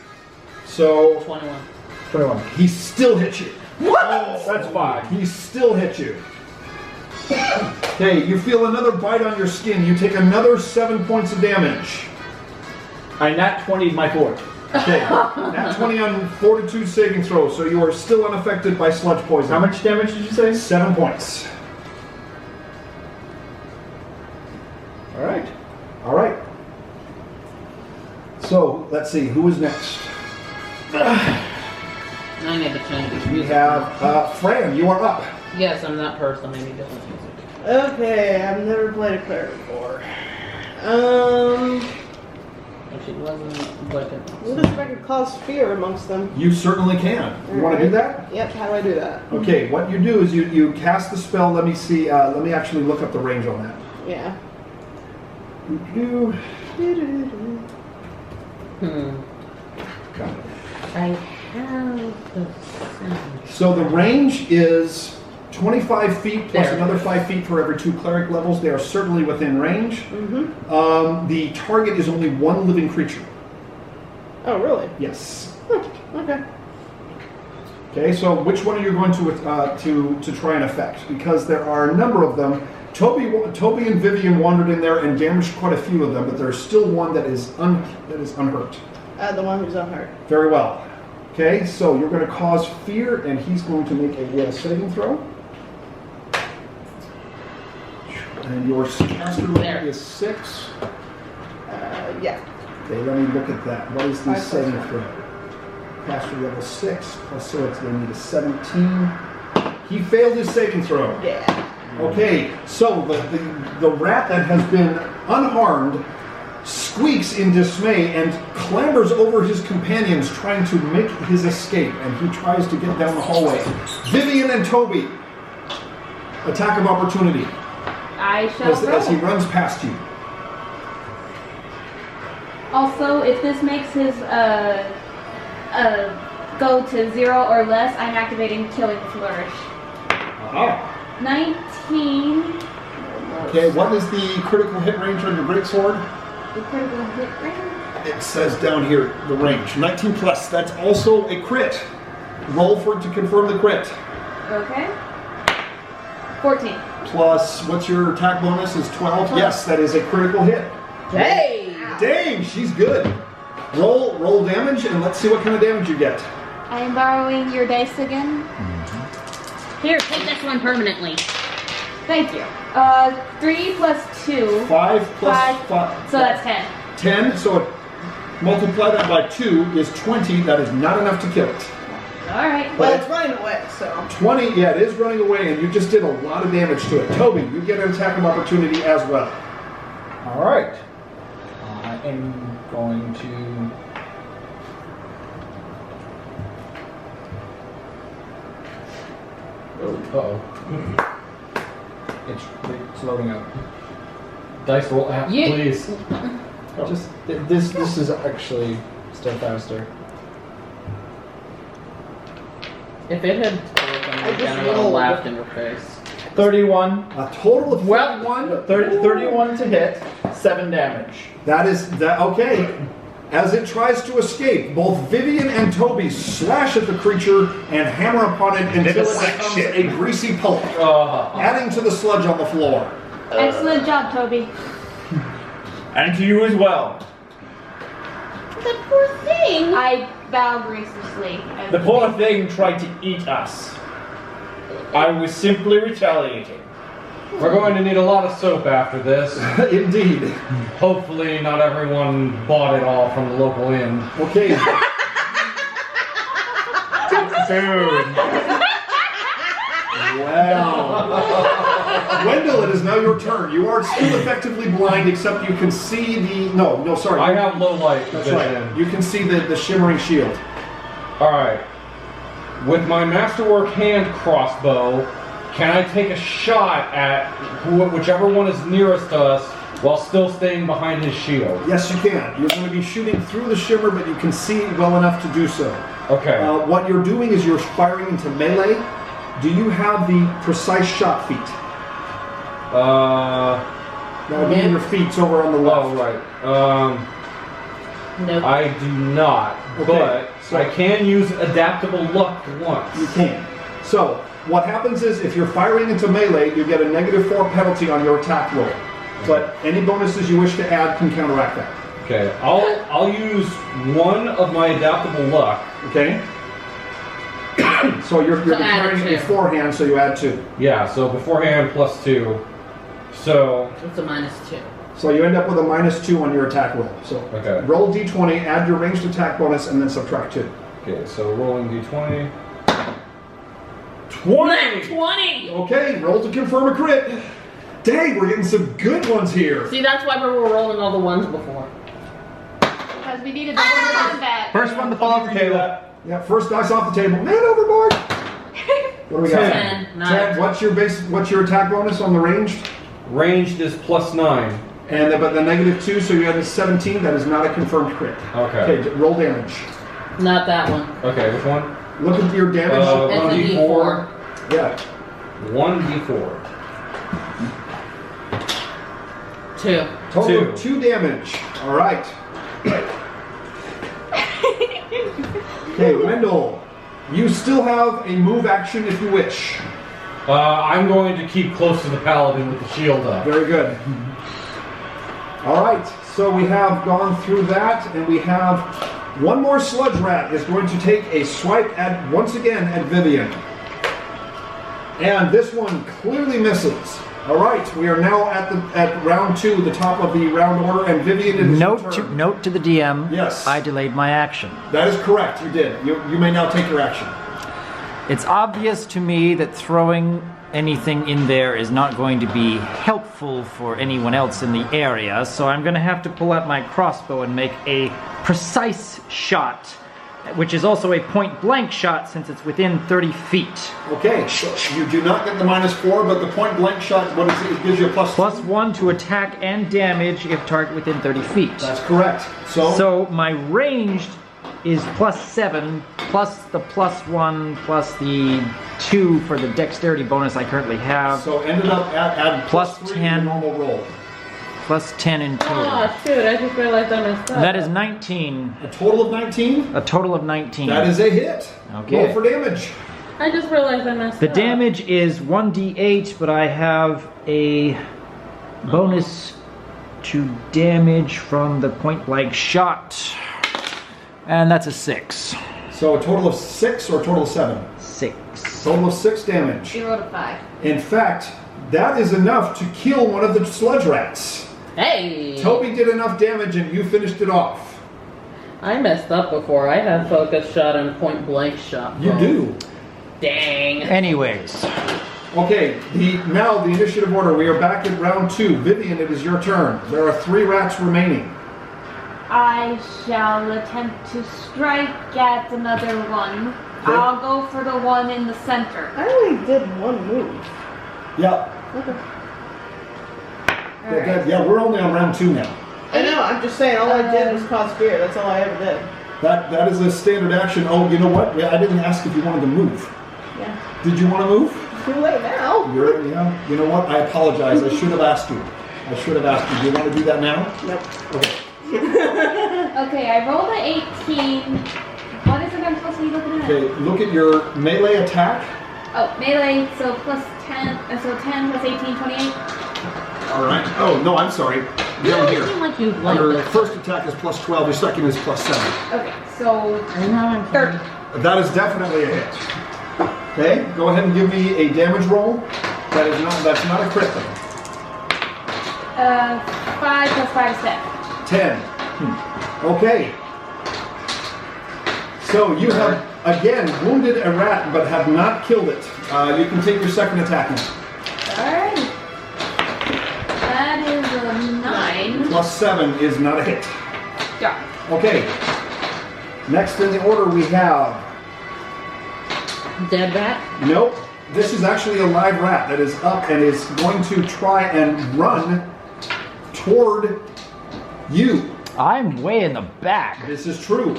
So 21. He still hit you. What? Oh, that's 5. He still hit you. Okay, you feel another bite on your skin. You take another 7 points of damage. I nat 20'd my fort. Okay, nat 20 on fortitude saving throw, so you are still unaffected by sludge poison. How much damage did you say? 7 points. All right. So let's see, who is next? I need to change this We music. have Fran. You are up. Yes, I'm that person. I need different music. Okay, I've never played a cleric before. If she wasn't like What if I could cause fear amongst them? You certainly can. You want to do that? Yep, how do I do that? Okay, what you do is you cast the spell. Let me see. Let me actually look up the range on that. Yeah. Got it. I have the So the range is 25 feet plus There. another 5 feet for every 2 cleric levels. They are certainly within range. The target is only one living creature. Oh, really? Yes. Okay. Okay, so which one are you going to try and affect? Because there are a number of them. Toby and Vivian wandered in there and damaged quite a few of them, but there's still one that is unhurt. The one who's unhurt. Very well. Okay, so you're going to cause fear, and he's going to make a saving throw. And your caster level is 6. Yeah. Okay, let me look at that. What is the 5 saving plus throw? Caster level 6 plus, so it's going to need a 17. He failed his saving throw. Yeah. Okay, so the rat that has been unharmed squeaks in dismay and clambers over his companions trying to make his escape, and he tries to get down the hallway. Vivian and Toby, attack of opportunity I shall as he runs past you. Also, if this makes his go to 0 or less, I'm activating Killing Flourish. 19. Okay, what is the critical hit range on your greatsword? The critical hit range? It says down here the range. 19 plus. That's also a crit. Roll for it to confirm the crit. Okay. 14. Plus, what's your attack bonus? Is 12? Yes, that is a critical hit. Hey! Dang, she's good. Roll damage, and let's see what kind of damage you get. I am borrowing your dice again. Here, take this one permanently. Thank you. 3 plus 2. 5 plus 5. So that's 10. 10, so multiply that by 2 is 20. That is not enough to kill it. Alright. But it's running away, so. 20, yeah, it is running away, and you just did a lot of damage to it. Toby, you get an attack of opportunity as well. All right. I am going to. Uh-oh. It's loading up. Dice roll app, please. Just this is actually still faster. If it had spoken, I would have laughed in your face. 31. A total of 31? 31 to hit, 7 damage. That is, okay. As it tries to escape, both Vivian and Toby slash at the creature and hammer upon it until it becomes a greasy pulp, adding to the sludge on the floor. Excellent job, Toby. And to you as well. The poor thing. I bow graciously. The poor thing tried to eat us. I was simply retaliating. We're going to need a lot of soap after this. Indeed. Hopefully not everyone bought it all from the local inn. Okay. Dude. Wow. Wendell, it is now your turn. You are still effectively blind, except you can see the... No, sorry. I have low light That's vision. right. You can see the shimmering shield. Alright. With my masterwork hand crossbow, can I take a shot at whichever one is nearest to us while still staying behind his shield? Yes, you can. You're going to be shooting through the shimmer, but you can see well enough to do so. Okay. What you're doing is you're firing into melee. Do you have the precise shot feat? That would be in your feet over on the left. Oh, right. Nope. I do not, Okay, but I can use adaptable luck once. You can. So, what happens is if you're firing into melee, you get a -4 penalty on your attack roll. But any bonuses you wish to add can counteract that. Okay, I'll use one of my adaptable luck. Okay? So you're So add firing it 2. beforehand, so you add 2. Yeah, so beforehand plus 2. So It's a -2. So you end up with a -2 on your attack roll. So Okay. roll d20, add your ranged attack bonus, and then subtract 2. okay, so rolling d20. 20! 20! Okay, roll to confirm a crit. Dang, we're getting some good ones here. See, that's why we were rolling all the ones before. Because we needed to double combat. First one to fall off the table. Yeah, first dice off the table. Man overboard. What do we got? 10. 10. What's your attack bonus on the ranged? Ranged is plus 9. And but the -2, so you had a 17. That is not a confirmed crit. Okay. Okay, roll damage. Not that one. Okay, which one? Look at your damage. It's a 1d4. Yeah. 1d4. 2. Total of 2 damage. All right. Okay, Wendell, you still have a move action if you wish. I'm going to keep close to the paladin with the shield up. Very good. All right, so we have gone through that, and we have one more sludge rat is going to take a swipe at once again at Vivian, and this one clearly misses. All right, we are now at round 2, the top of the round order, and Vivian, it is your turn. Note to the DM. Yes. I delayed my action. That is correct. You did. You may now take your action. It's obvious to me that throwing anything in there is not going to be helpful for anyone else in the area, so I'm going to have to pull out my crossbow and make a precise shot which is also a point blank shot since it's within 30 feet. Okay, so you do not get the -4, but the point blank shot, what is it? It gives you a plus +1 to attack and damage if target within 30 feet. That's correct. So my ranged is +7 plus the +1 plus the 2 for the dexterity bonus I currently have. So ended up at Plus +3 10. in the normal roll. +10 in total. Oh shoot! I just realized I messed up. That is 19. A total of 19? A total of 19. That is a hit. Okay. Roll for damage. I just realized I messed The up. damage is 1d8, but I have a bonus to damage from the point blank shot. And that's a 6. So a total of 6 or a total of 7? 6. Total of 6 damage. 0 to 5. In fact, that is enough to kill one of the sludge rats. Hey! Toby did enough damage and you finished it off. I messed up before. I had focus shot and point blank shot. You do. Dang. Anyways. Okay, now the initiative order. We are back at round 2. Vivian, it is your turn. There are 3 rats remaining. I shall attempt to strike at another one. Okay. I'll go for the one in the center. I only did one move. Yeah. Okay. Yeah, we're only on round 2 now. I know, I'm just saying, all I did was cause fear. That's all I ever did. That is a standard action. Oh, you know what? I didn't ask if you wanted to move. Yeah. Did you want to move? Too late now. Yeah. You know what? I apologize. I should have asked you. Do you want to do that now? Nope. Okay. Okay, I rolled an 18. What is it I'm supposed to be looking at? Okay, look at your melee attack. Oh, melee, so plus 10, so 10 plus 18, 28. All right. Oh, no, I'm sorry. Down here. Like you like Your this. first attack is plus 12, your second is plus 7. Okay, so I know I'm 30. That is definitely a hit. Okay, go ahead and give me a damage roll. That's not a crit thing. 5 plus 5 is 10. 10. Okay. So you have, again, wounded a rat, but have not killed it. You can take your second attack now. Alright. That is a 9. Plus 7 is not a hit. Yeah. Okay. Next in the order we have... Dead rat? Nope. This is actually a live rat that is up and is going to try and run toward you. I'm way in the back. This is true.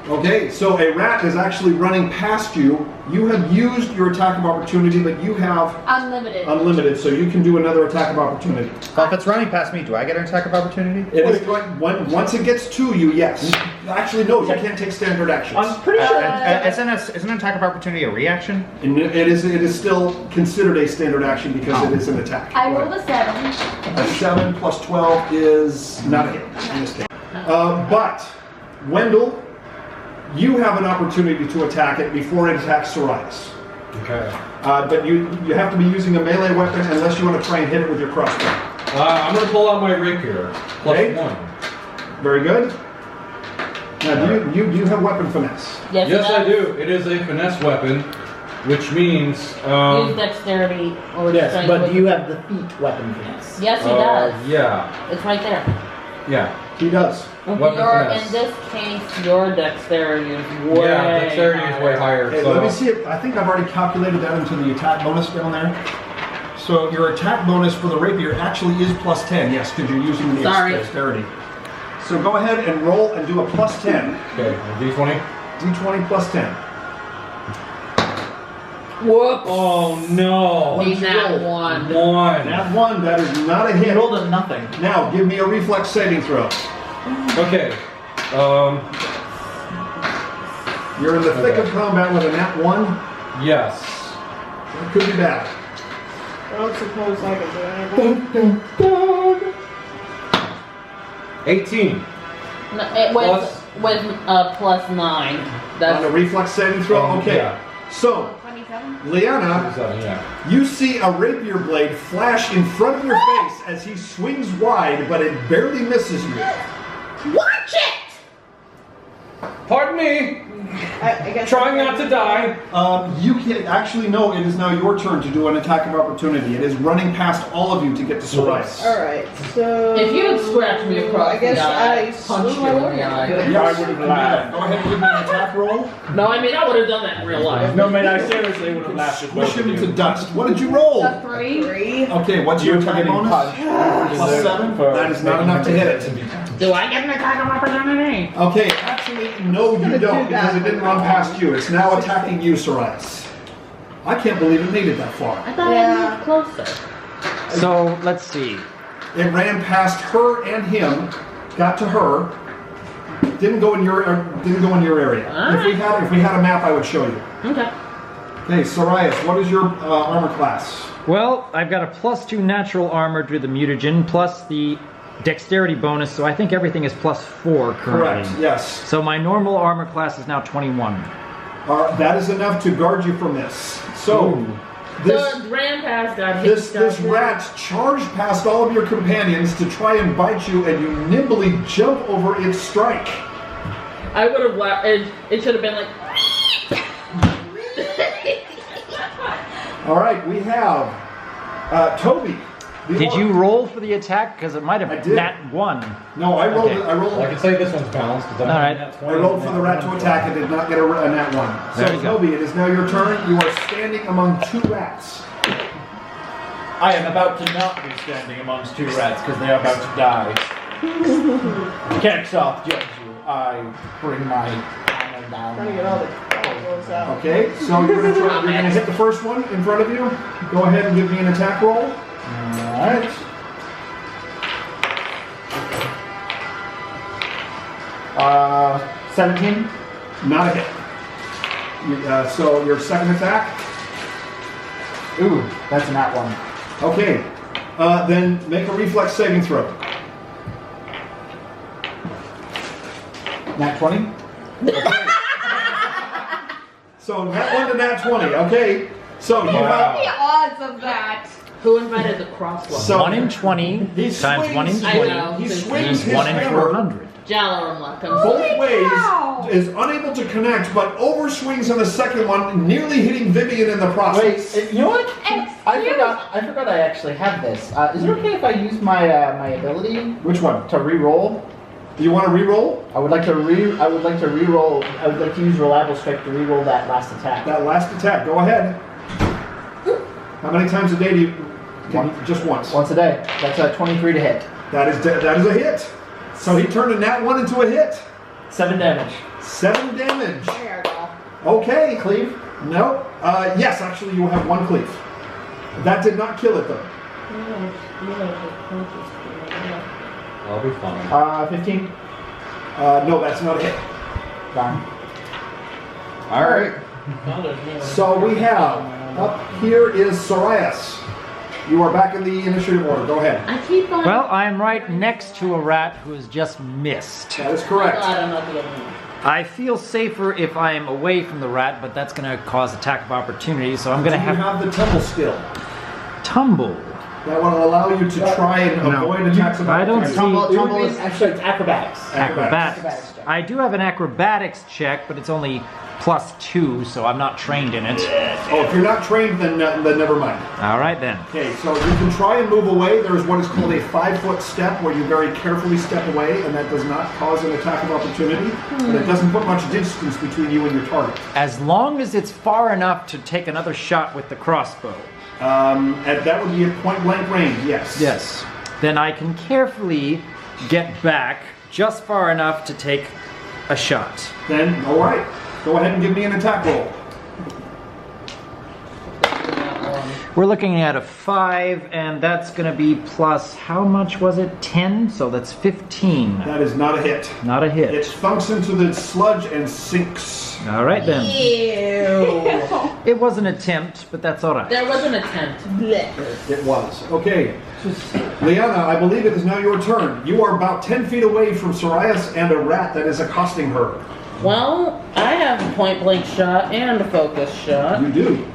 Okay, so a rat is actually running past you. You have used your attack of opportunity, but you have Unlimited. unlimited, so you can do another attack of opportunity. Well, if it's running past me, do I get an attack of opportunity? It is going, once it gets to you, yes. Actually, no, you can't take standard actions. I'm pretty sure. Isn't an attack of opportunity a reaction? And it is still considered a standard action because it is an attack. I rolled a 7. A 7 plus 12 is not a hit in this case. But, Wendell, you have an opportunity to attack it before it attacks Sorias. Okay. But you have to be using a melee weapon unless you want to try and hit it with your crossbow. I'm going to pull out my rapier. Plus Okay. 1. Very good. Now, do you have weapon finesse? Yes, Yes, I do. It is a finesse weapon, which means... Use dexterity or Yes, strength but with- do you have the feet weapon finesse? Yes, he does. Yeah. It's right there. Yeah. He does. Weapon finesse. In this case, your dexterity is way Yeah, dexterity is way higher. Okay, so. let me see it. I think I've already calculated that into the attack bonus down there. So your attack bonus for the rapier actually is plus 10, yes, because you're using the Sorry. dexterity. So go ahead and roll and do a plus 10. Okay, a D20. D20 plus 10. Whoops. Oh no! Need that one. One. That one, that is not a He hit. rolled a nothing. Now, give me a reflex saving throw. Okay. You're in the thick of combat with a nat 1. Yes. It could be bad. I don't suppose I can do anything. 18. No, it was with plus 9. On a That's reflex saving throw? Okay. Yeah. So, 27. Liana, 7, yeah. you see a rapier blade flash in front of your face as he swings wide, but it barely misses you. watch it. Pardon me. I guess. Trying not to die. You can actually no. It is now your turn to do an attack of opportunity. It is running past all of you to get to Sorias. All right. So If you had scratched me across I guess the eye, I punch you in the eye. Yes, I would have laughed. Go ahead and give me an attack roll. No, I mean I would have done that in real life. No, man, I seriously would have laughed at Squish both of him to you. dust. What did you roll? A 3. 3. Okay, what's your attack getting bonus? punched. Plus 7? That is not enough to hit it. Do I get an attack of opportunity? Okay, actually, no, you gonna don't, do because that it didn't run past you. It's now attacking you, Sorias. I can't believe it made it that far. I thought I moved closer. So let's see. It ran past her and him, got to her, didn't go in your area. If we had a map, I would show you. Okay. Okay, Sorias, what is your armor class? Well, I've got a +2 natural armor through the mutagen, plus the dexterity bonus, so I think everything is +4 currently. Correct. Yes. So my normal armor class is now 21. That is enough to guard you from this. So, this. So ran past, got hit. This rat charged past all of your companions to try and bite you, and you nimbly jump over its strike. I would have laughed. It should have been like. All right, we have Toby. Did you roll for the attack? Because it might have I did. nat 1. No, I rolled. Okay. I rolled. I can say this one's balanced. All right. I rolled for the rat to attack. It did not get a nat 1. There So you go. Toby, it is now your turn. You are standing among 2 rats. I am about to not be standing amongst 2 rats because they are about to die. Can't soft judge you. I bring my hammer down. Trying to get all the rolls out. Okay, so you're gonna hit the first one in front of you. Go ahead and give me an attack roll. Alright. Uh, 17. Not a hit. So your second attack. Ooh, that's not one. Okay, then make a reflex saving throw. Nat 20? So nat 1 to nat 20. Okay, so you have. The odds of that. Who invited the crosswalk? So 1 in 20 he times 1 in swings- 20 I know. He Is swings his 1 in hammer 400. Jallarm luck. I'm both sorry. ways, Wow. is unable to connect, but overswings on the second one, nearly hitting Vivian in the process. Wait, you know what? I forgot I actually have this. Is it okay if I use my my ability Which one? to re-roll? Do you want to re-roll? I would like to re-roll. I would like to use reliable strike to re-roll that last attack. That last attack. Go ahead. How many times a day do you? Just once. Once a day. That's a 23 to hit. That is a hit. So he turned a nat 1 into a hit. 7 damage. 7 damage. There you go. Okay. Cleave. No. Yes, actually, you have 1 cleave. That did not kill it though. I'll be fine. 15. No, that's not a hit. Darn. All right. So we have up here is Sorias. You are back in the initiative order. Go ahead. I keep on. Well, I'm right next to a rat who has just missed. That is correct. I don't know the other one. I feel safer if I am away from the rat, but that's going to cause attack of opportunity, so I'm going to You have have the tumble skill. tumble. That will allow you to try and avoid attacks of I don't opportunity. see- Tumble is actually it's acrobatics. Acrobatics. Acrobatics check. I do have an acrobatics check, but it's only +2, so I'm not trained in it. Oh, if you're not trained, then never mind. All right then. Okay, so you can try and move away. There is what is called a 5-foot step, where you very carefully step away, and that does not cause an attack of opportunity, but it doesn't put much distance between you and your target. As long as it's far enough to take another shot with the crossbow. And that would be at point blank range. Yes. Yes. Then I can carefully get back just far enough to take a shot. Then, all right. Go ahead and give me an attack roll. We're looking at a 5, and that's going to be plus, how much was it? 10? So that's 15. That is not a hit. Not a hit. It thunks into the sludge and sinks. All right then. Ew. It was an attempt, but that's all right. There was an attempt. It was. Okay. Liana, I believe it is now your turn. You are about 10 feet away from Sorias and a rat that is accosting her. Well, I have a point blank shot and a focus shot. You do.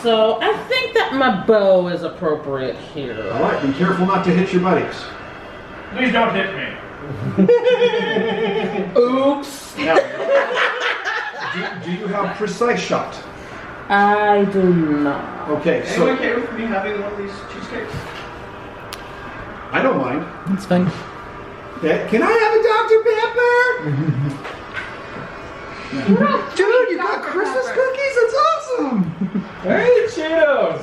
So I think that my bow is appropriate here. All right. Be careful not to hit your buddies. Please don't hit me. Oops. Now, do you have precise shot? I do not. Okay, Are you so okay with me having one of these cheesecakes? I don't mind. That's fine. Okay, can I have a Dr. Pepper? Dude, you got Christmas cookies? That's awesome! Hey, Cheetos!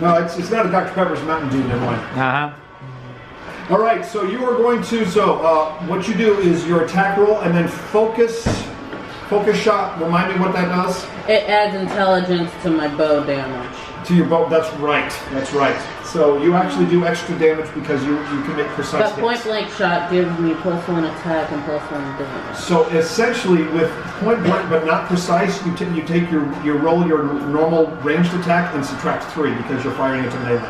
No, it's not a Dr. Pepper's Mountain Dew, never mind. Uh-huh. All right, so you are going to, what you do is your attack roll and then focus shot. Remind me what that does? It adds intelligence to my bow damage. To your bow, that's right. So you actually do extra damage because you can make precise But hits. point blank shot gives me +1 attack and +1 damage. So essentially, with point blank but not precise, you take your roll your normal ranged attack and subtract 3 because you're firing into melee.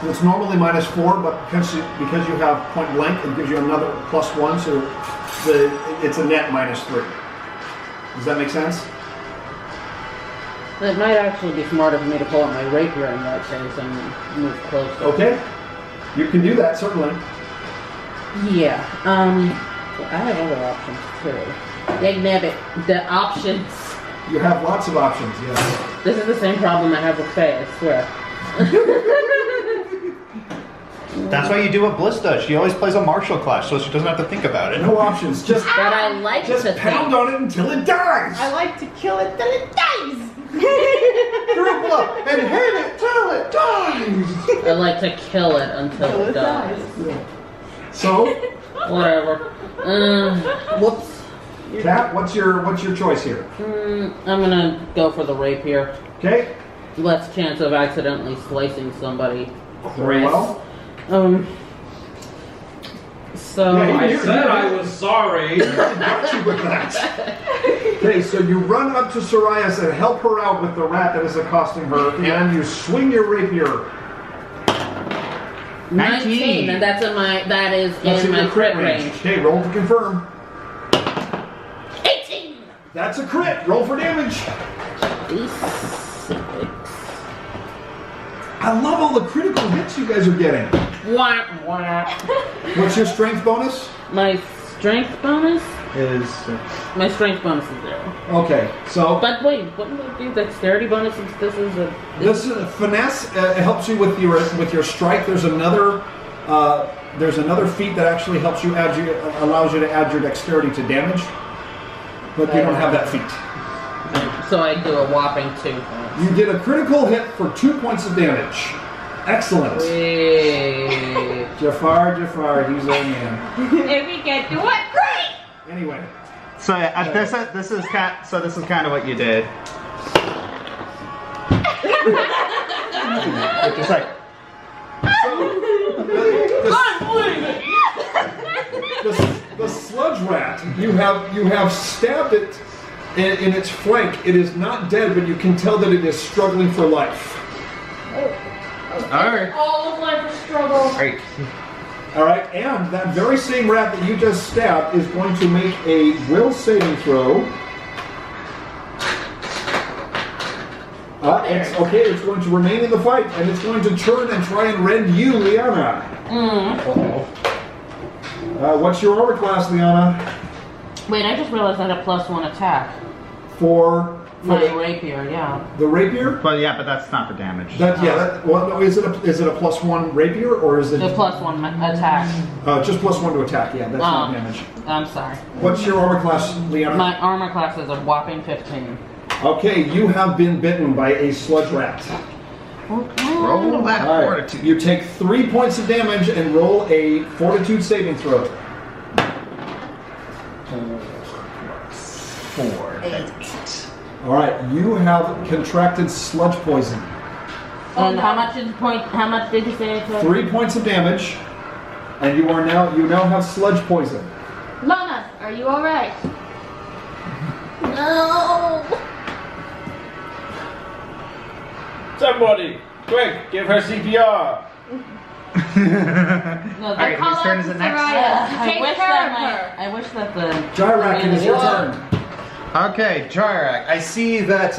So it's normally -4, but because you have point blank, it gives you another +1, so it's a net -3. Does that make sense? It might actually be smarter for me to pull out my rapier in that case and move closer. Okay, you can do that certainly. Yeah. I have other options too. Dagnabbit, the options. You have lots of options. Yes. This is the same problem I have with Faye, I swear. That's why you do what Bliss does. She always plays a martial class, so she doesn't have to think about it. No options. Just But I like to pound think. on it until it dies. I like to kill it till it dies. Group up and hit it till it dies. I like to kill it until it dies. So, Whatever. Whoops. Kat, what's your choice here? I'm gonna go for the rapier. Okay. Less chance of accidentally slicing somebody. Very well. So Yeah, I said I was sorry. Got you with that. Okay, so you run up to Sorias and help her out with the rat that is accosting her, and you swing your rapier. 19, and that's that is That's in my your crit range. Okay, roll to confirm. 18. That's a crit. Roll for damage. I love all the critical hits you guys are getting. Wah, wah. What's your strength bonus? My strength bonus? Is My strength bonus is 0. Okay, so But wait, wouldn't it be dexterity bonus since this is a... this is a finesse. It helps you with your strike. There's another feat that actually helps you allows you to add your dexterity to damage, but you don't have that feat. So I do a whopping 2 points. You did a critical hit for 2 points of damage. Excellent. Wait. Jafar, he's our man. If we get to it, great! Anyway. so. This is kind of what you did. It's just like the sludge rat. You have stabbed it in its flank. It is not dead, but you can tell that it is struggling for life. all right. All of life is struggle. Great. All right, and that very same rat that you just stabbed is going to make a will saving throw. It's going to remain in the fight, and it's going to turn and try and rend you, Liana. What's your armor class, Liana? Wait, I just realized I had a +1 attack. For My rapier, yeah. the rapier? But yeah, but that's not for damage. Is it a +1 rapier or is it The +1 attack. just +1 to attack? Yeah, that's not damage. I'm sorry. What's your armor class, Liana? My armor class is a whopping 15. Okay, you have been bitten by a sludge rat. Roll that All right, fortitude. you take 3 points of damage and roll a fortitude saving throw. 4. 8. All right, you have contracted sludge poison. And how much did you say it took? 3 points of damage, and you now have sludge poison. Lana, are you alright? No. Somebody, quick, give her CPR. No, Alright, whose turn is it next? I wish that the Jyrak, it is your turn. Okay, Jyrak, I see that,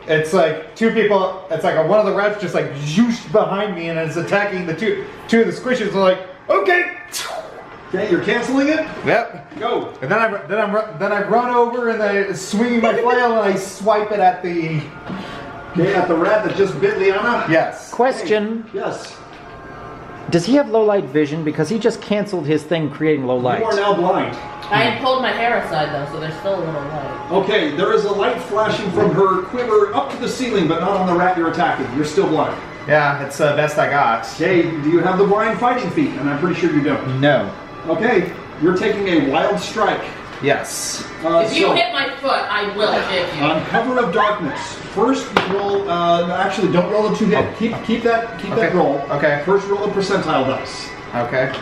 it's like two people, it's like one of the rats just like zooshed behind me and is attacking the two of the squishes. They're like, okay, Okay, you're canceling it? Yep. Go. And then I run over and I swing my flail and I swipe it at the. Okay, at the rat that just bit Liana? Yes. Question. Hey, yes. Does he have low light vision? Because he just canceled his thing creating low light. You are now blind. I had pulled my hair aside though, so there's still a little light. Okay, there is a light flashing from her quiver up to the ceiling, but not on the rat you're attacking. You're still blind. Yeah, it's the best I got. Okay, do you have the blind fighting feat? And I'm pretty sure you don't. No. Okay, you're taking a wild strike. Yes. If you hit my foot, I will hit you. On cover of darkness. First roll. Actually, don't roll a 2-hit. Keep that roll. Okay. First roll a percentile dice. Okay.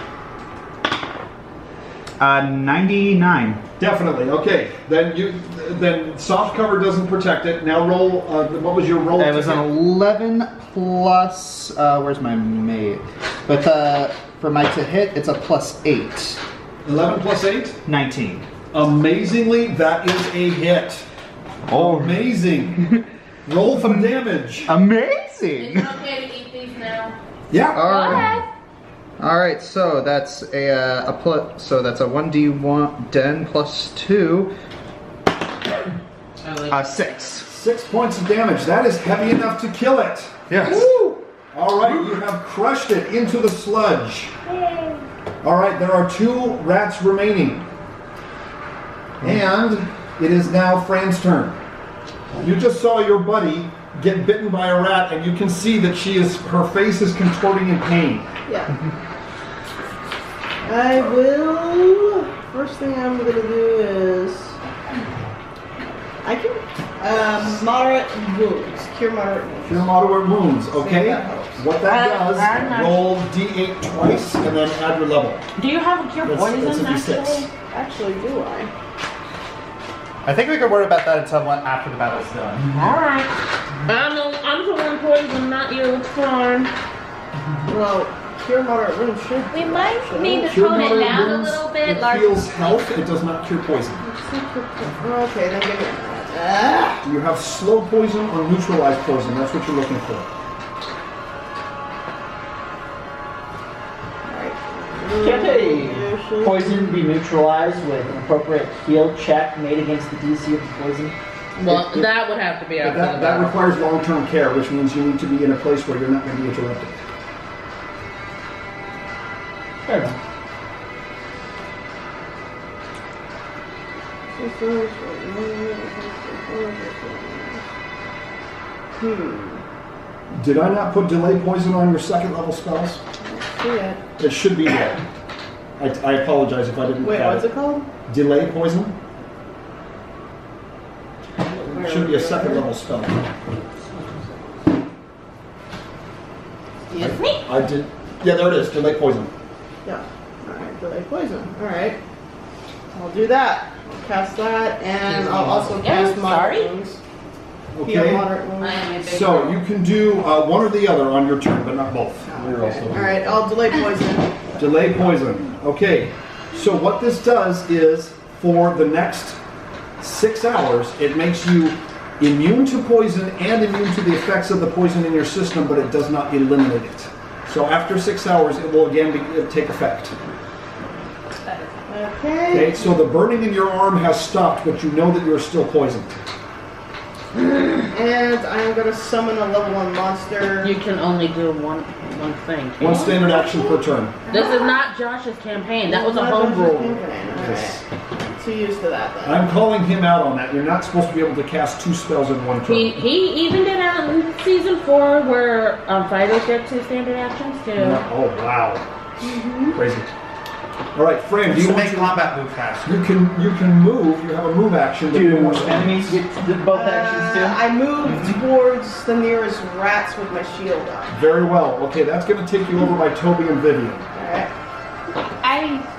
99. Definitely. Okay. Then soft cover doesn't protect it. Now roll. What was your roll? It was an 11 plus. Where's my mate? But for my to hit, it's a plus 8. 11 plus 8. 19. Amazingly, that is a hit. Oh, amazing! Roll some damage. Amazing. Is it okay to eat these now? Yeah. All right. All right. So that's a plus. So that's a 1d1 10 plus 2. 6. 6 points of damage. That is heavy enough to kill it. Yes. Woo! All right, you have crushed it into the sludge. All right, there are 2 rats remaining. And it is now Fran's turn. You just saw your buddy get bitten by a rat, and you can see that her face is contorting in pain. Yeah. I will. First thing I'm gonna do is I can moderate wounds, cure moderate wounds. Cure moderate wounds. Okay. What that does, I'm roll d8 twice, and then add your level. Do you have a cure That's poison a d6. actually? Actually, do I? I think we can worry about that until after the battle's done. Alright. I'm the one poison, not you. It's fine. Well, cure moderate wounds should. We might need to Cure tone it moderate down a wounds, little bit. It Large. heals health. It does not cure poison. Okay, then give me that. You have slow poison or neutralized poison. That's what you're looking for. Can't a poison be neutralized with an appropriate heal check made against the DC of the poison? Well, that would have to be after the That battle. requires long-term care, which means you need to be in a place where you're not going to be interrupted. Fair enough. Did I not put delay poison on your second level spells? Yeah. It should be there. I apologize if I didn't. Wait, what's it called? Delay poison. It should be a second level spell. Excuse me? I did. Yeah, there it is. Delay poison. Yeah. Alright, delay poison. Alright. I'll do that. I'll cast that, and I'll also cast moderate wounds. Heal Okay. moderate wounds. I am a big So girl. you can do one or the other on your turn, but not both. Alright, I'll delay poison. Delay poison. Okay. So what this does is, for the next 6 hours, it makes you immune to poison and immune to the effects of the poison in your system, but it does not eliminate it. So after 6 hours, it will again take effect. Okay. Okay. So the burning in your arm has stopped, but you know that you're still poisoned. And I'm gonna summon a level 1 monster. You can only do one thing. One standard action per turn. This is not Josh's campaign. That was a home rule. Yes. Alright. Too used to that then. I'm calling him out on that. You're not supposed to be able to cast 2 spells in one turn. He even did out in season 4 where fighters get 2 standard actions too. Oh wow. Crazy. All right, Fran, do you want to combat move faster? You can move. You have a move action. but Do more enemies get both actions too? I move towards the nearest rats with my shield up. Very well. Okay, that's going to take you over by Toby and Vivian. Alright.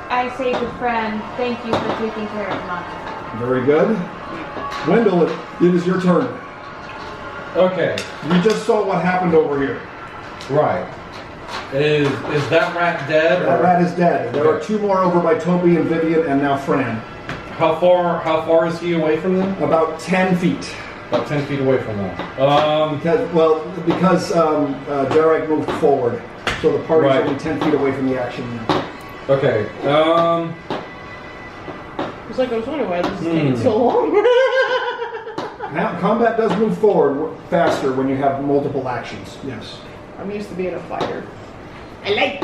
I say to friend, thank you for taking care of Monty. Very good. Wendell, it is your turn. Okay, You just saw what happened over here. right. Is that rat dead? That or- rat is dead. There are 2 more over by Toby and Vivian, and now Fran. How far is he away from them? About 10 feet. About 10 feet away from them. Because Derek moved forward, so the party's Right. only 10 feet away from the action now. Okay. It's like I was wondering why this is taking so long. Now, combat does move forward faster when you have multiple actions. Yes. I'm used to being a fighter. I like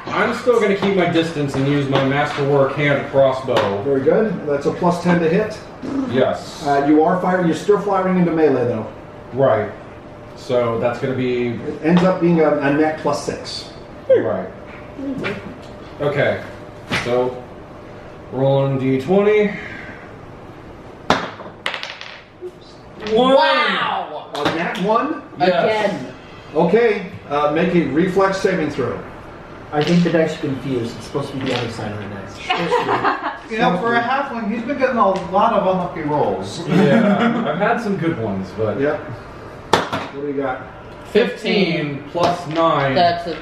I'm still going to keep my distance and use my masterwork hand crossbow. Very good. That's a plus 10 to hit. Yes. You are firing. You're still firing into melee though. Right. So that's going to be... It ends up being a net plus 6. Right. Okay. So, rolling d20. Wow! A nat 1? Yes. Again. Okay. Make a reflex saving throw. I think the dice are confused. It's supposed to be the other side of the dice. You know, for a halfling, he's been getting a lot of unlucky rolls. Yeah. I've had some good ones, but... Yep. What do you got? 15 plus 9. That's a...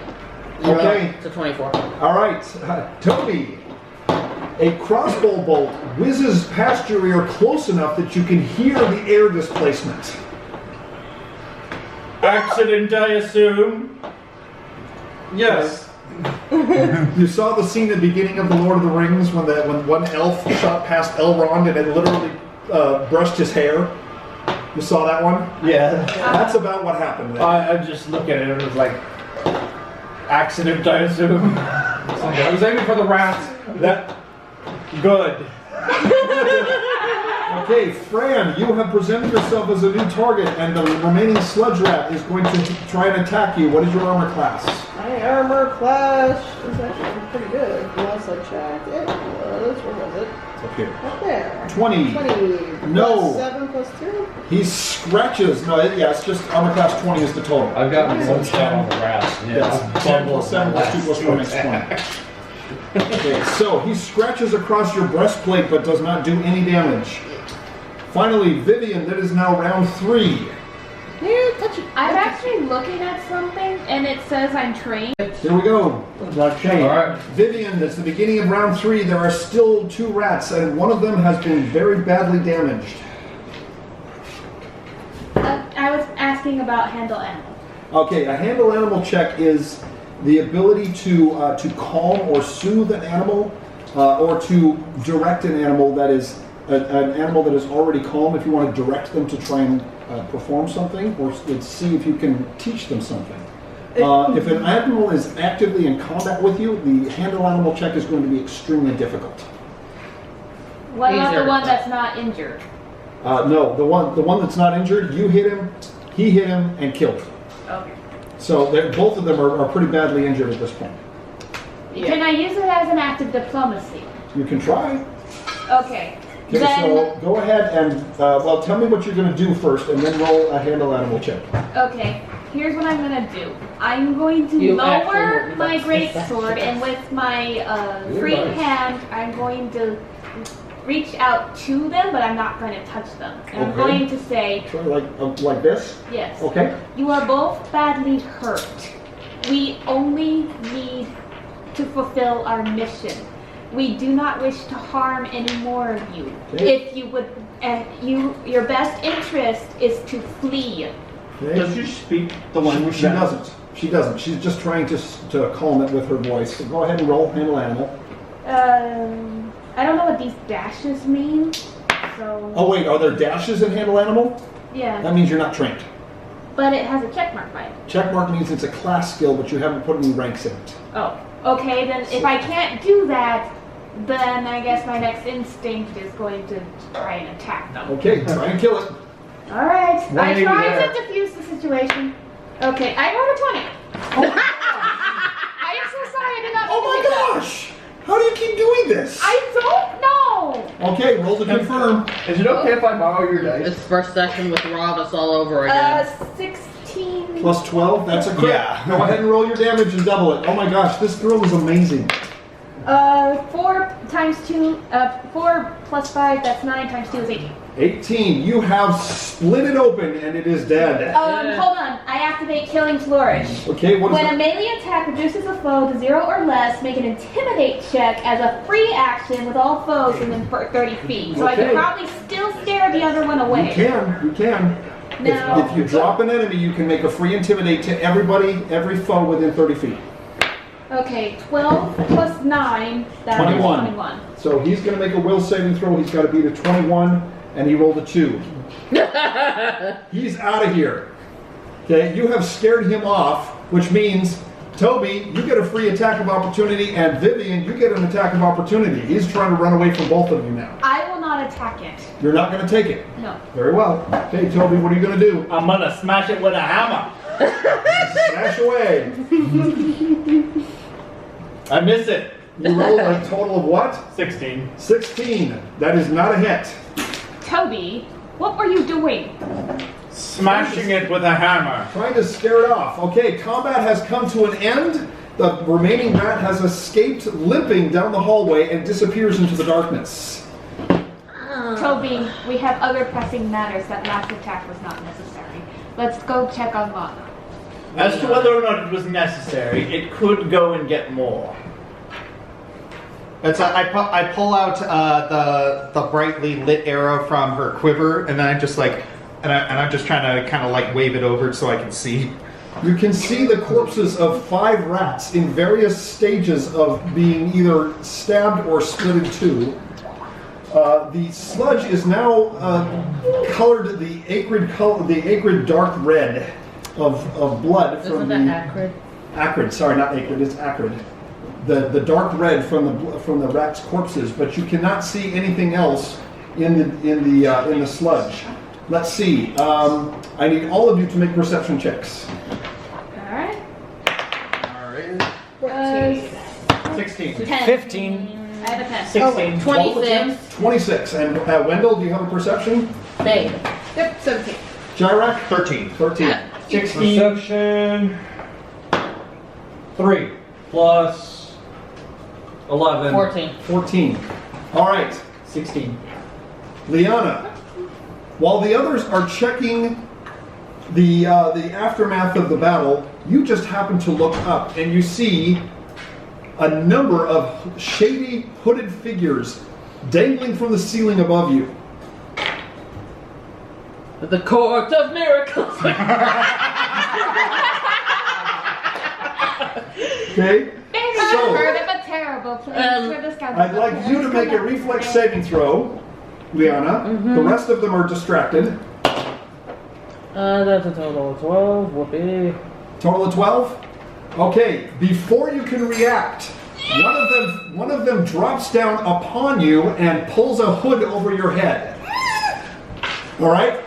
Okay. It's a 24. All right. Toby. A crossbow bolt whizzes past your ear close enough that you can hear the air displacement. Accident, I assume. Yes. You saw the scene at the beginning of The Lord of the Rings when one elf shot past Elrond and it literally brushed his hair. You saw that one? Yeah. That's about what happened. I just look at it and it was like, accident, I assume. I was aiming for the rats. That good. Okay, Fran, you have presented yourself as a new target, and the remaining sludge rat is going to try and attack you. What is your armor class? My armor class is actually pretty good. Last I checked, it was, where was it? It's up here. Up there. 20. 20. No. Plus 7 plus 2? He scratches. No, yeah, it's just armor class 20 is the total. I've gotten some shot on the rats. Yes, 10 plus 7 plus 2 plus 1 makes 20. Okay, so he scratches across your breastplate but does not do any damage. Finally, Vivian, that is now round 3. Yeah, touch it. I'm actually looking at something and it says I'm trained. Here we go. Not changed. Alright. Vivian, it's the beginning of round 3. There are still 2 rats, and one of them has been very badly damaged. I was asking about handle animal. Okay, a handle animal check is the ability to calm or soothe an animal, or to direct an animal that is an animal that is already calm. If you want to direct them to try and perform something, or see if you can teach them something. If an animal is actively in combat with you, the handle animal check is going to be extremely difficult. What about Easier. the one that's not injured? No, the one that's not injured, you hit him, he hit him, and killed him. Okay. So both of them are pretty badly injured at this point. Can I use it as an act of diplomacy? You can try. Okay. Okay, Then, so go ahead and, well, tell me what you're going to do first, and then roll a handle animal check. okay, here's what I'm gonna do. I'm going to You lower actually my were great the sword, and with my free hand, I'm going to reach out to them, but I'm not going to touch them. And I'm Okay. going to say, Try like this. yes, Okay. you are both badly hurt. We only need to fulfill our mission. We do not wish to harm any more of you. Okay. If you would, your best interest is to flee. Okay. Does she speak the language? She doesn't. She doesn't. She's just trying to calm it with her voice. So go ahead and roll handle animal. I don't know what these dashes mean. So Oh wait, are there dashes in handle animal? yeah, That means you're not trained. but it has a check mark by it. Check mark means it's a class skill, but you haven't put any ranks in it. Oh, okay. Then if I can't do that, then I guess my next instinct is going to try and attack them. Okay, try and kill it. All right. I 180 tried there. to defuse the situation. Okay, I rolled a 20. I am so sorry. I did not. Oh mean to do my that. gosh! How do you keep doing this? I don't know. Okay, roll to confirm. Is it okay if I borrow your dice? It's first session with Ravus all over again. 16. Plus 12, that's a crit. Yeah. Go ahead and roll your damage and double it. Oh my gosh, this girl is amazing. 4 times 2. 4 plus 5. That's 9 times 2 is 18. 18. You have split it open and it is dead. Hold on. I activate Killing Flourish. Okay, what is When a it? melee attack reduces a foe to 0 or less, make an intimidate check as a free action with all foes within 30 feet. So I Okay. can probably still scare the other one away. You can. No. If you drop an enemy, you can make a free intimidate to everybody, every foe within 30 feet. Okay, 12 plus 9, that's 21. 21. So he's going to make a will saving throw. He's got to beat a 21, and he rolled a 2. He's out of here. Okay, you have scared him off, which means, Toby, you get a free attack of opportunity, and Vivian, you get an attack of opportunity. He's trying to run away from both of you now. I will not attack it. You're not going to take it? No. Very well. Okay, Toby, what are you going to do? I'm gonna smash it with a hammer. Smash away. I miss it. You rolled a total of what? 16. 16. That is not a hit. Toby, what were you doing? Smashing it with a hammer. Trying to scare it off. Okay, combat has come to an end. The remaining rat has escaped, limping down the hallway, and disappears into the darkness. Toby, we have other pressing matters. That last attack was not necessary. Let's go check on Lana. As to whether or not it was necessary, it could go and get more. I pull out the brightly lit arrow from her quiver, and then I just like, and I'm just trying to kind of like wave it over so I can see. You can see the corpses of 5 rats in various stages of being either stabbed or split in two. The sludge is now colored the acrid dark red of blood from Isn't the that acrid? acrid. Sorry, not acrid. It's acrid. The dark red from the rats' corpses, but you cannot see anything else in the sludge. Let's see. I need all of you to make perception checks. Alright. Alright. 16. 10. 15. I have a 10. 16. 26. 26. And Wendell, do you have a perception? Babe. Yep, 17. Jairak? 13. 13. 16. Perception. 3 plus 11. 14. 14. All right. 16. Liana, while the others are checking the aftermath of the battle, you just happen to look up and you see a number of shady hooded figures dangling from the ceiling above you. The Court of Miracles. Okay? So, but terrible. Please, for this guy. I'd like you to make a reflex saving throw, Liana. The rest of them are distracted. That's a total of 12. Whoopee. Total of 12? Okay, before you can react, one of them drops down upon you and pulls a hood over your head. All right?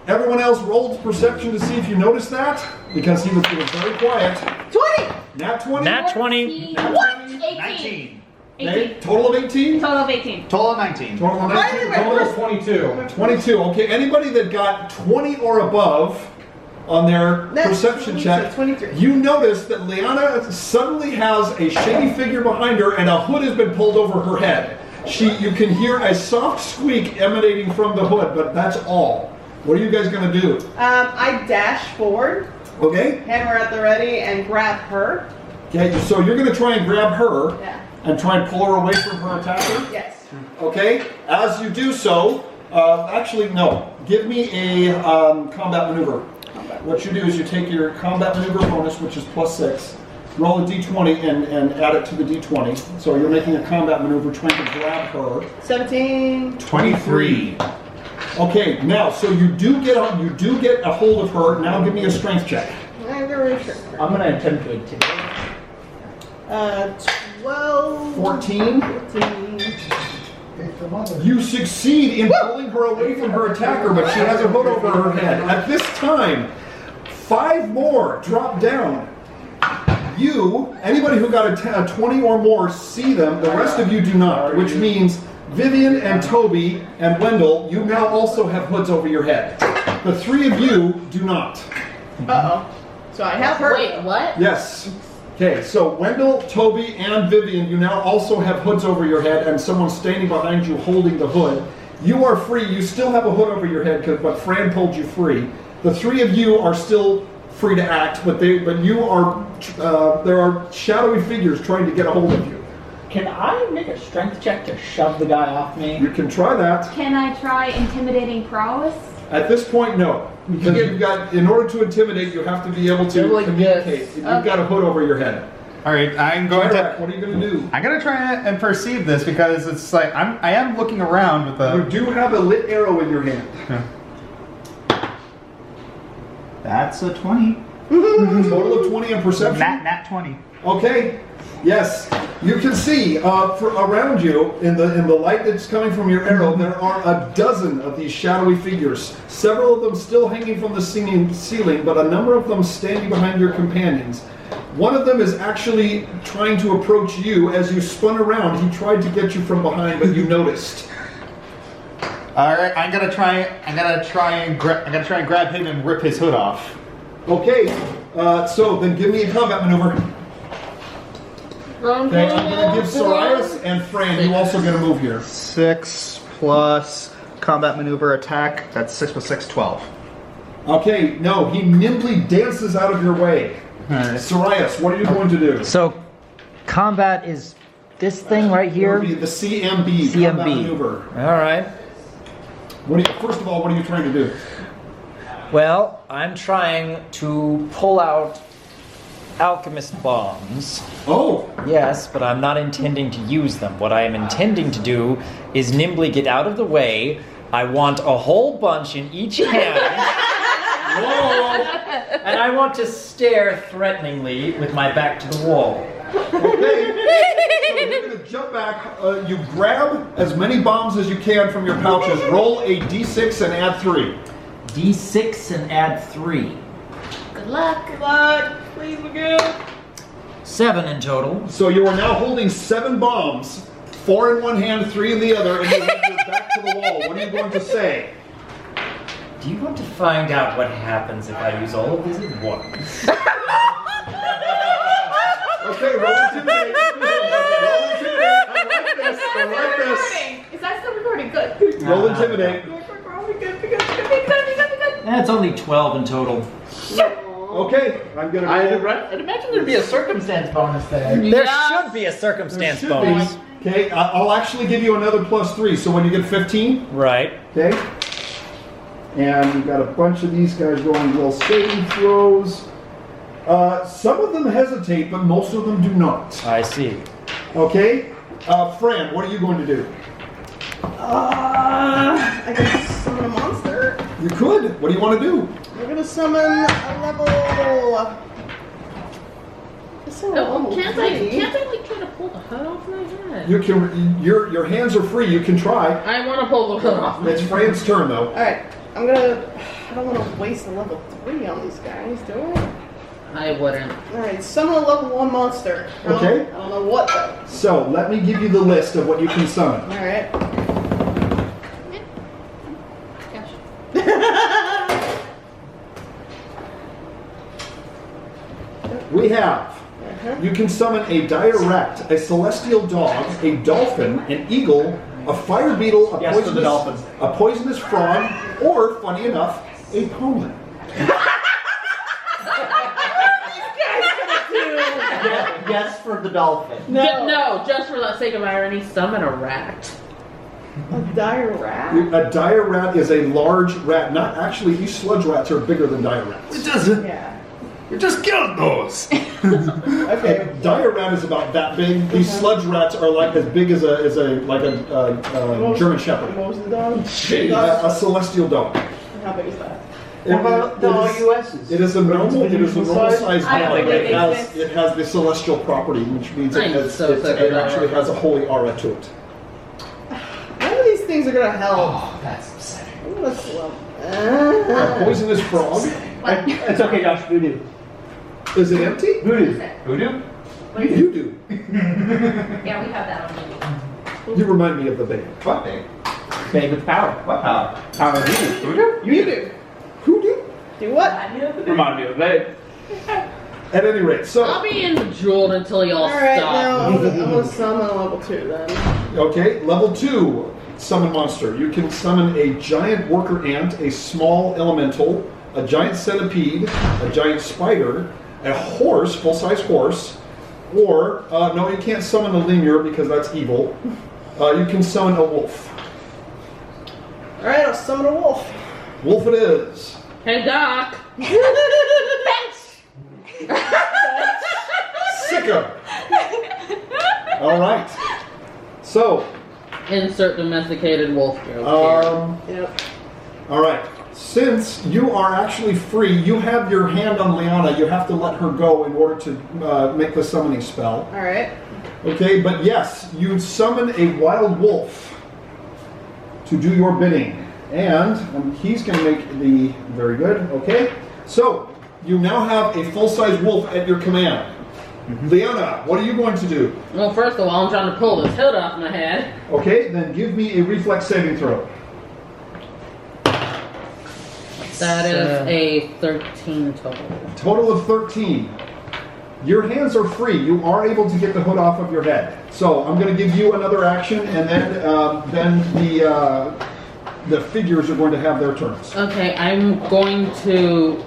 Everyone else rolled perception to see if you noticed that, because he was very quiet. 20! Nat 20? Nat 20. What? 19. 18. Okay, total of 18? Total of 18. Total of 19. Total of 19? Total of 22. 22. Okay, anybody that got 20 or above on their perception check, 23. you notice that Liana suddenly has a shady figure behind her and a hood has been pulled over her head. You can hear a soft squeak emanating from the hood, but that's all. What are you guys going to do? I dash forward, Okay? hammer at the ready, and grab her. Okay, so you're going to try and grab her Yeah. and try and pull her away from her attacker? Yes. Okay? As you do so, actually, no. Give me a combat maneuver. What you do is you take your combat maneuver bonus, which is +6, roll a d20 and add it to the d20. So you're making a combat maneuver trying to grab her. 17. 23. Okay, now, so you do get a hold of her. Now give me a strength check. I'm gonna I'm going to attempt to intimidate. 12. 14. 14. You succeed in pulling her away from her attacker, but she has a hood over her head. At this time, 5 more drop down. Anybody who got a 20 or more, see them. The rest of you do not, which means Vivian and Toby and Wendell, you now also have hoods over your head. The 3 of you do not. Uh-oh. So I have her. Wait, what? Yes. Okay, so Wendell, Toby, and Vivian, you now also have hoods over your head and someone standing behind you holding the hood. You are free. You still have a hood over your head, but Fran pulled you free. The 3 of you are still free to act, but you are, there are shadowy figures trying to get a hold of you. Can I make a strength check to shove the guy off me? You can try that. Can I try intimidating prowess? At this point, no. Because in order to intimidate, you have to be able to Like communicate. this. You've got a hood over your head. All right, I'm going Teric, to. what are you going to do? I'm gonna try and perceive this because it's like I am looking around with You the. do have a lit arrow in your hand. That's a 20. Total of 20 in perception. Nat 20. Okay. Yes, you can see around you in the light that's coming from your arrow. There are a dozen of these shadowy figures. Several of them still hanging from the ceiling, but a number of them standing behind your companions. One of them is actually trying to approach you. As you spun around, he tried to get you from behind, but you noticed. All right, I'm gonna try and grab him and rip his hood off. Okay, so then give me a combat maneuver. Okay, I'm gonna give Sorias and Fran. You also get a move here. 6 plus combat maneuver attack. That's 6 plus 6, 12. Okay, no, he nimbly dances out of your way. All right. Sorias, what are you going to do? So, combat is this thing right It here. would be the CMB. Combat CMB. maneuver. All right. First of all, what are you trying to do? Well, I'm trying to pull out alchemist bombs. Oh, Yes, but I'm not intending to use them. What I am intending to do is nimbly get out of the way. I want a whole bunch in each hand. whoa! And I want to stare threateningly with my back to the wall. Okay, so you're going to jump back. You grab as many bombs as you can from your pouches. Roll a d6 and add 3. D6 and add 3. Good luck. Good luck. Please, we're good. 7 in total. So you are now holding 7 bombs, 4 in one hand, 3 in the other, and you have your back to the wall. What are you going to say? Do you want to find out what happens if I use all of these at once? Okay, roll intimidate. Roll intimidate. I like this. I like this. Is that still recording? Good. Roll intimidate. That's only 12 in total. Okay, I'm going to I'd roll. imagine there'd be a circumstance bonus there. There should be a circumstance Should bonus. be. Okay, I'll actually give you another +3. So when you get 15, Right. okay? And we've got a bunch of these guys going will saving throws. Some of them hesitate, but most of them do not. I see. Okay? Fran, what are you going to do? I can summon a monster. You could. What do you want to do? We're gonna summon a level. Can't I like try to pull the hood off my head? You can. Your hands are free. You can try. I want to pull the hood off. It's Fran's turn though. All right, I don't want to waste a level 3 on these guys, do I? I wouldn't. All right, summon a level 1 monster. Okay. I don't know what though. So let me give you the list of what you can summon. All right. We have. You can summon a dire rat, a celestial dog, a dolphin, an eagle, a fire beetle, Yes, for the dolphins. a poisonous frog, or, funny enough, a pony. Yes, for the dolphin. No, just for the sake of irony, summon a rat. A dire rat. A dire rat is a large rat. Not actually, these sludge rats are bigger than dire rats. It doesn't. Yeah. We just killed those. Okay. Dire rat is about that big. These sludge rats are like as big as a German Shepherd. What was the dog? A celestial dog. How big is that? What about the USs? It is a normal sized I dog. believe It has, exists. it has the celestial property, which means it, I'm has, so sick of it that. actually has a holy aura to it. None of these things are gonna help. Oh, that's upsetting. I'm gonna slow. A poisonous frog. It's okay, Josh. Voodoo. Is it empty? Voodoo. Voodoo? You do. Yeah, we have that on You remind me of the band. What thing? Babe with power. What power? Power of voodoo? Voodoo? You do. Who do? Do what? Remind me of that. At any rate, so I'll be enjeweled until y'all All right, stop. now I'm gonna summon a level 2 then. okay, level 2, summon monster. You can summon a giant worker ant, a small elemental, a giant centipede, a giant spider, a horse, full-size horse, or no, you can't summon a lemur because that's evil. You can summon a wolf. All right, I'll summon a wolf. Wolf it is. Hey, Doc. Sick go. All right. So, Insert domesticated wolf joke Yep. all right. Since you are actually free, you have your hand on Liana. You have to let her go in order to make the summoning spell. All right. Okay, but yes, you summon a wild wolf to do your bidding. And he's going to make the... Very good. Okay. So, you now have a full-size wolf at your command. Liana, what are you going to do? here. Well, first of all, I'm trying to pull this hood off my head. Okay, then give me a reflex saving throw. That is a 13 total. Total of 13. Your hands are free. You are able to get the hood off of your head. So I'm going to give you another action, and then the figures are going to have their turns. Okay, I'm going to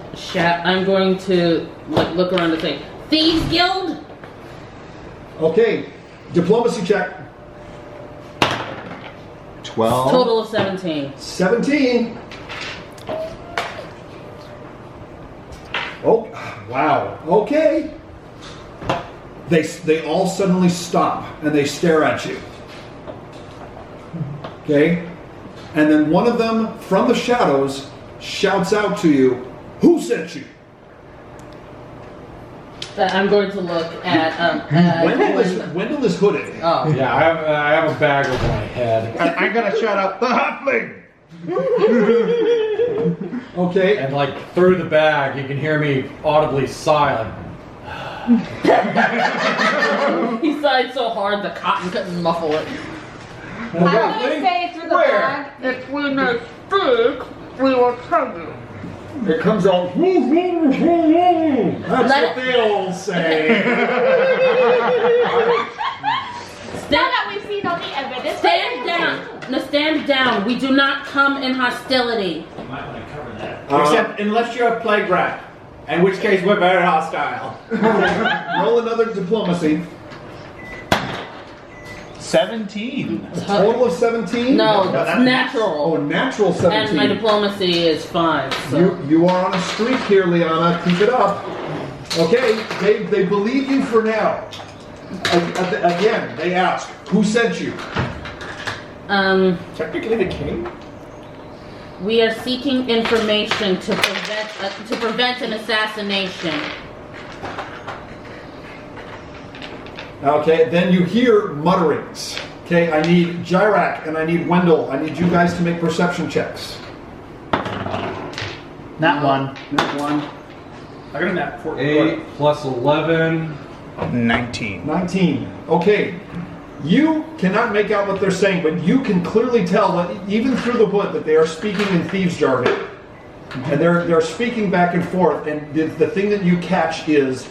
like look around and say, Thieves Guild? Okay, diplomacy check. 12. Total of 17. 17. Oh, wow. Okay. They all suddenly stop and they stare at you. Okay? And then one of them from the shadows shouts out to you, "Who sent you?" I'm going to look at Wendell is hooded. Oh. Yeah, I have a bag over my head. I'm gonna shout out the halfling. Okay. And like through the bag, you can hear me audibly sigh. He sighed so hard the cotton couldn't muffle it. I'm gonna say through the bag. If we may speak, we will tell you. It comes out. That's what they all say. Now that we've seen all the evidence. Stand down. No, stand down. We do not come in hostility. You might want to cover that. Except unless you're a plague rat, in which case we're very hostile. Roll another diplomacy. 17. Total of 17? No, that's natural. Oh, natural 17. And my diplomacy is 5. So. You are on a streak here, Liana. Keep it up. Okay, they believe you for now. Again, they ask, who sent you? Technically the king? We are seeking information to prevent an assassination. Okay, then you hear mutterings. Okay, I need Jyrak and I need Wendell. I need you guys to make perception checks. Not one. Not one. I got a nat 4. 8 plus 11. 19. 19. Okay. You cannot make out what they're saying, but you can clearly tell that even through the hood that they are speaking in thieves' jargon. And they're speaking back and forth, and the thing that you catch is,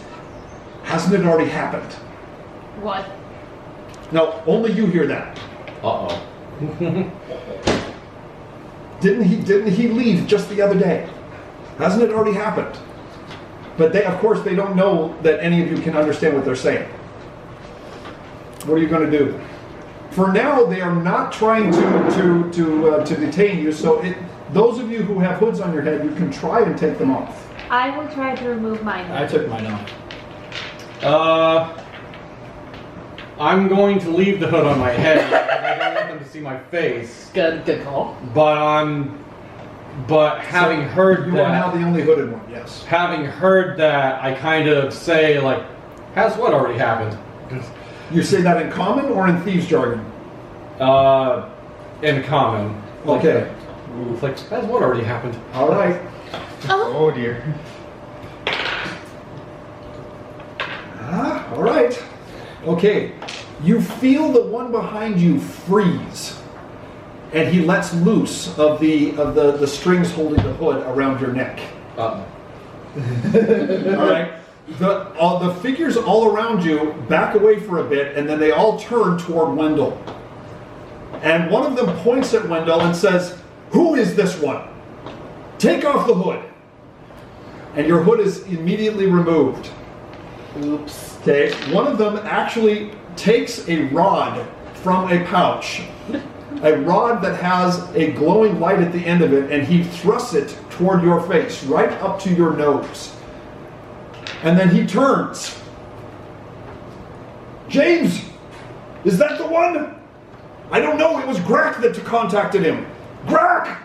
hasn't it already happened? What? No, only you hear that. Uh-oh. Didn't he leave just the other day? Hasn't it already happened? But they, of course, they don't know that any of you can understand what they're saying. What are you going to do? For now, they are not trying to detain you. So those of you who have hoods on your head, you can try and take them off. I will try to remove mine. I took mine off. I'm going to leave the hood on my head because I don't want them to see my face. Good call. But having heard You are now the only hooded one, yes. having heard that, I kind of say like, has what already happened? You say that in common or in thieves' jargon? In common. Okay. It's like, has what already happened? All right. Oh dear. All right. Okay. You feel the one behind you freeze, and he lets loose of the strings holding the hood around your neck. Uh-oh. All right. The figures all around you back away for a bit, and then they all turn toward Wendell. And one of them points at Wendell and says, "Who is this one? Take off the hood." And your hood is immediately removed. Oops. Okay. One of them actually takes a rod from a pouch, a rod that has a glowing light at the end of it, and he thrusts it toward your face, right up to your nose. And then he turns James! Is that the one? I don't know. It was Grack that contacted him. Grack!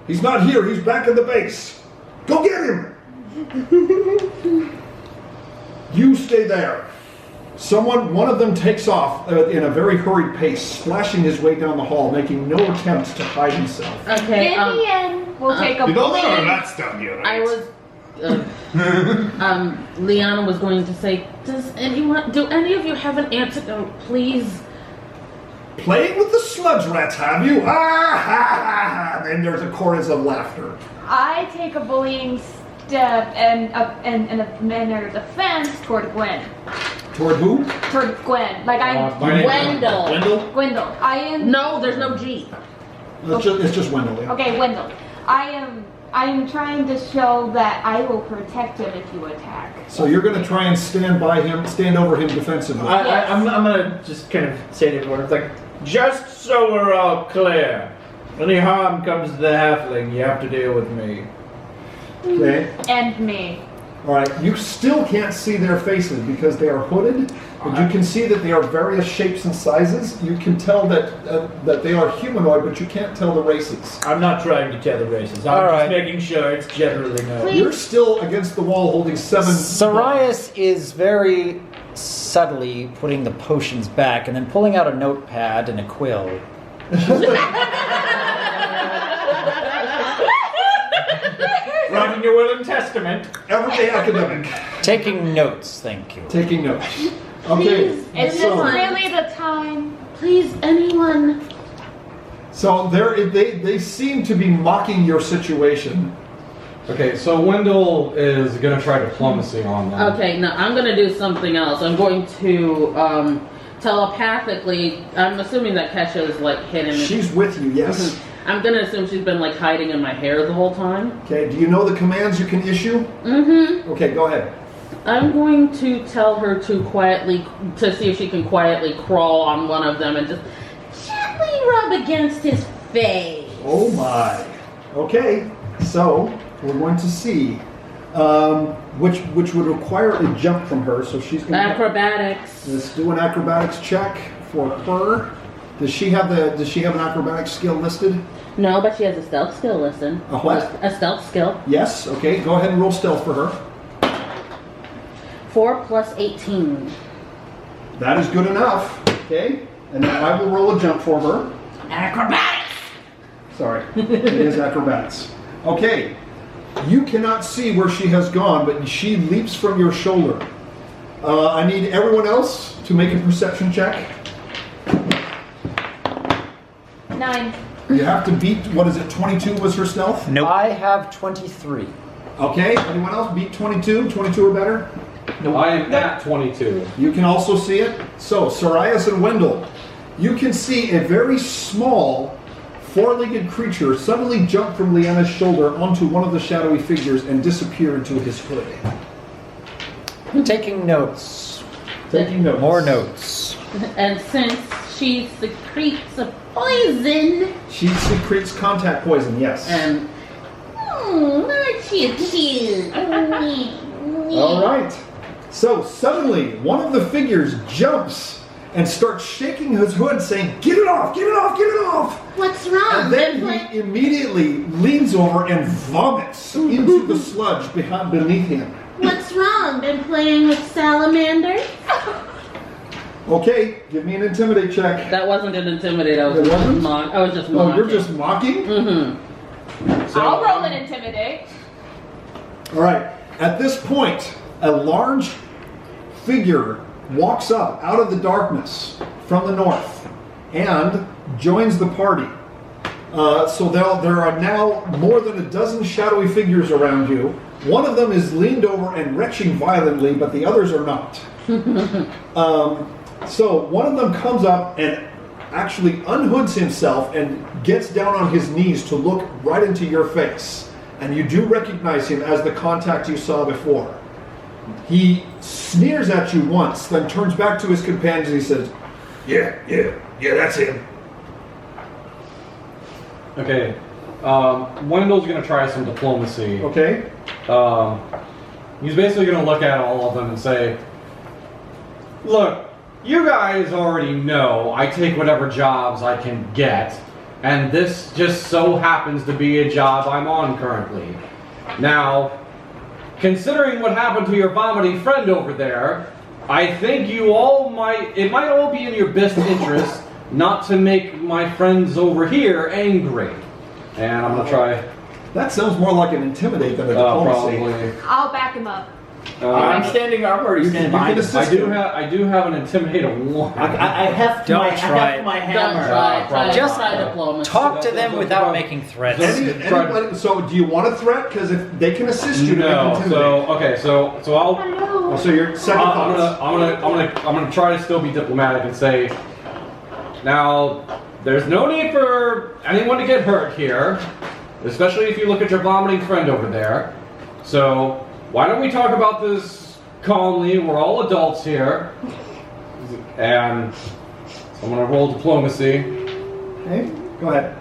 He's not here. He's back in the base. Go get him! You stay there. One of them takes off in a very hurried pace, splashing his way down the hall, making no attempt to hide himself. Okay. Vivian will take a You don't know bullying. that's done yet, right? I was. Liana was going to say, do any of you have an antidote, please? Playing with the sludge rats, have you? Ah, ha, ha, ha. And there's a chorus of laughter. I take a bullying step and a manner of defense toward Gwen. Toward who? Toward Gwen. Like Wendell. Gwendol. I am. No, there's no G. It's just Wendell. Yeah. Okay, Wendell. I am trying to show that I will protect him if you attack. So you're going to try and stand over him defensively. I'm gonna just kind of say to everyone, it's like, just so we're all clear, any harm comes to the halfling, you have to deal with me. Okay. And me. All right. You still can't see their faces because they are hooded, but you can see that they are various shapes and sizes. You can tell that they are humanoid, but you can't tell the races. I'm not trying to tell the races. I'm just making sure it's generally known. You're still against the wall holding 7. Sarias is very subtly putting the potions back and then pulling out a notepad and a quill. Writing your will and testament. Everyday academic. Taking notes, thank you. Taking notes. Okay. Please, Is this really the time? please, anyone. So they seem to be mocking your situation. Okay, so Wendell is going to try diplomacy on them. Okay, no, I'm going to do something else. I'm going to telepathically. I'm assuming that Kesha is like hidden. She's with you, yes. I'm going to assume she's been like hiding in my hair the whole time. Okay, do you know the commands you can issue? Mm-hmm. Okay, go ahead. I'm going to tell her to see if she can quietly crawl on one of them and just gently rub against his face. Oh my. Okay, so we're going to see which would require a jump from her. So she's going to Acrobatics. let's do an acrobatics check for her. Does she have an acrobatics skill listed? No, but she has a stealth skill listed. A what? A stealth skill. Yes. Okay, go ahead and roll stealth for her. 4 + 18. That is good enough. Okay, and then I will roll a jump for her. Acrobatics. Sorry, it is acrobatics. Okay, you cannot see where she has gone, but she leaps from your shoulder. I need everyone else to make a perception check. 9. You have to beat, 22 was her stealth? Nope. I have 23. Okay, anyone else beat 22? 22 or better? I am at 22. You can also see it. So, Sarias and Wendell, you can see a very small, four-legged creature suddenly jump from Leanna's shoulder onto one of the shadowy figures and disappear into his hood. Taking notes. Taking notes. More notes. And since she secretes a poison, She secretes contact poison, yes. and aren't you cute? All right. So suddenly, one of the figures jumps and starts shaking his hood, saying, "Get it off! Get it off! Get it off!" What's wrong? And then he immediately leans over and vomits into the sludge beneath him. What's wrong? Been playing with salamanders? Okay, give me an intimidate check. That wasn't an intimidate. I was It just wasn't? I was just Oh, mocking. you're just mocking? Mm-hmm. I'll roll an intimidate. All right. At this point, a large figure walks up out of the darkness from the north and joins the party. So there are now more than a dozen shadowy figures around you. One of them is leaned over and retching violently, but the others are not. So one of them comes up and actually unhoods himself and gets down on his knees to look right into your face. And you do recognize him as the contact you saw before. He sneers at you once, then turns back to his companions and he says, Yeah, that's him. Okay. Wendell's going to try some diplomacy. Okay. He's basically going to look at all of them and say, "Look, you guys already know I take whatever jobs I can get, and this just so happens to be a job I'm on currently. Now, considering what happened to your vomiting friend over there, I think it might all be in your best interest not to make my friends over here angry. And I'm gonna try. That sounds more like an intimidate than a diplomacy. Probably. I'll back him up. I'm standing armor, or are you standing behind me? I do have an intimidate of 1. I heft Don't my, try I heft it. my Don't hammer. try. Just try diplomacy. Talk to them without making threats. So do you want a threat? Because if they can assist you to No. make intimidate. So I'll. Hello. So your second thoughts. I'm gonna try to still be diplomatic and say, now, there's no need for anyone to get hurt here, especially if you look at your vomiting friend over there. So why don't we talk about this calmly? We're all adults here, and so I'm gonna roll diplomacy. Okay, go ahead.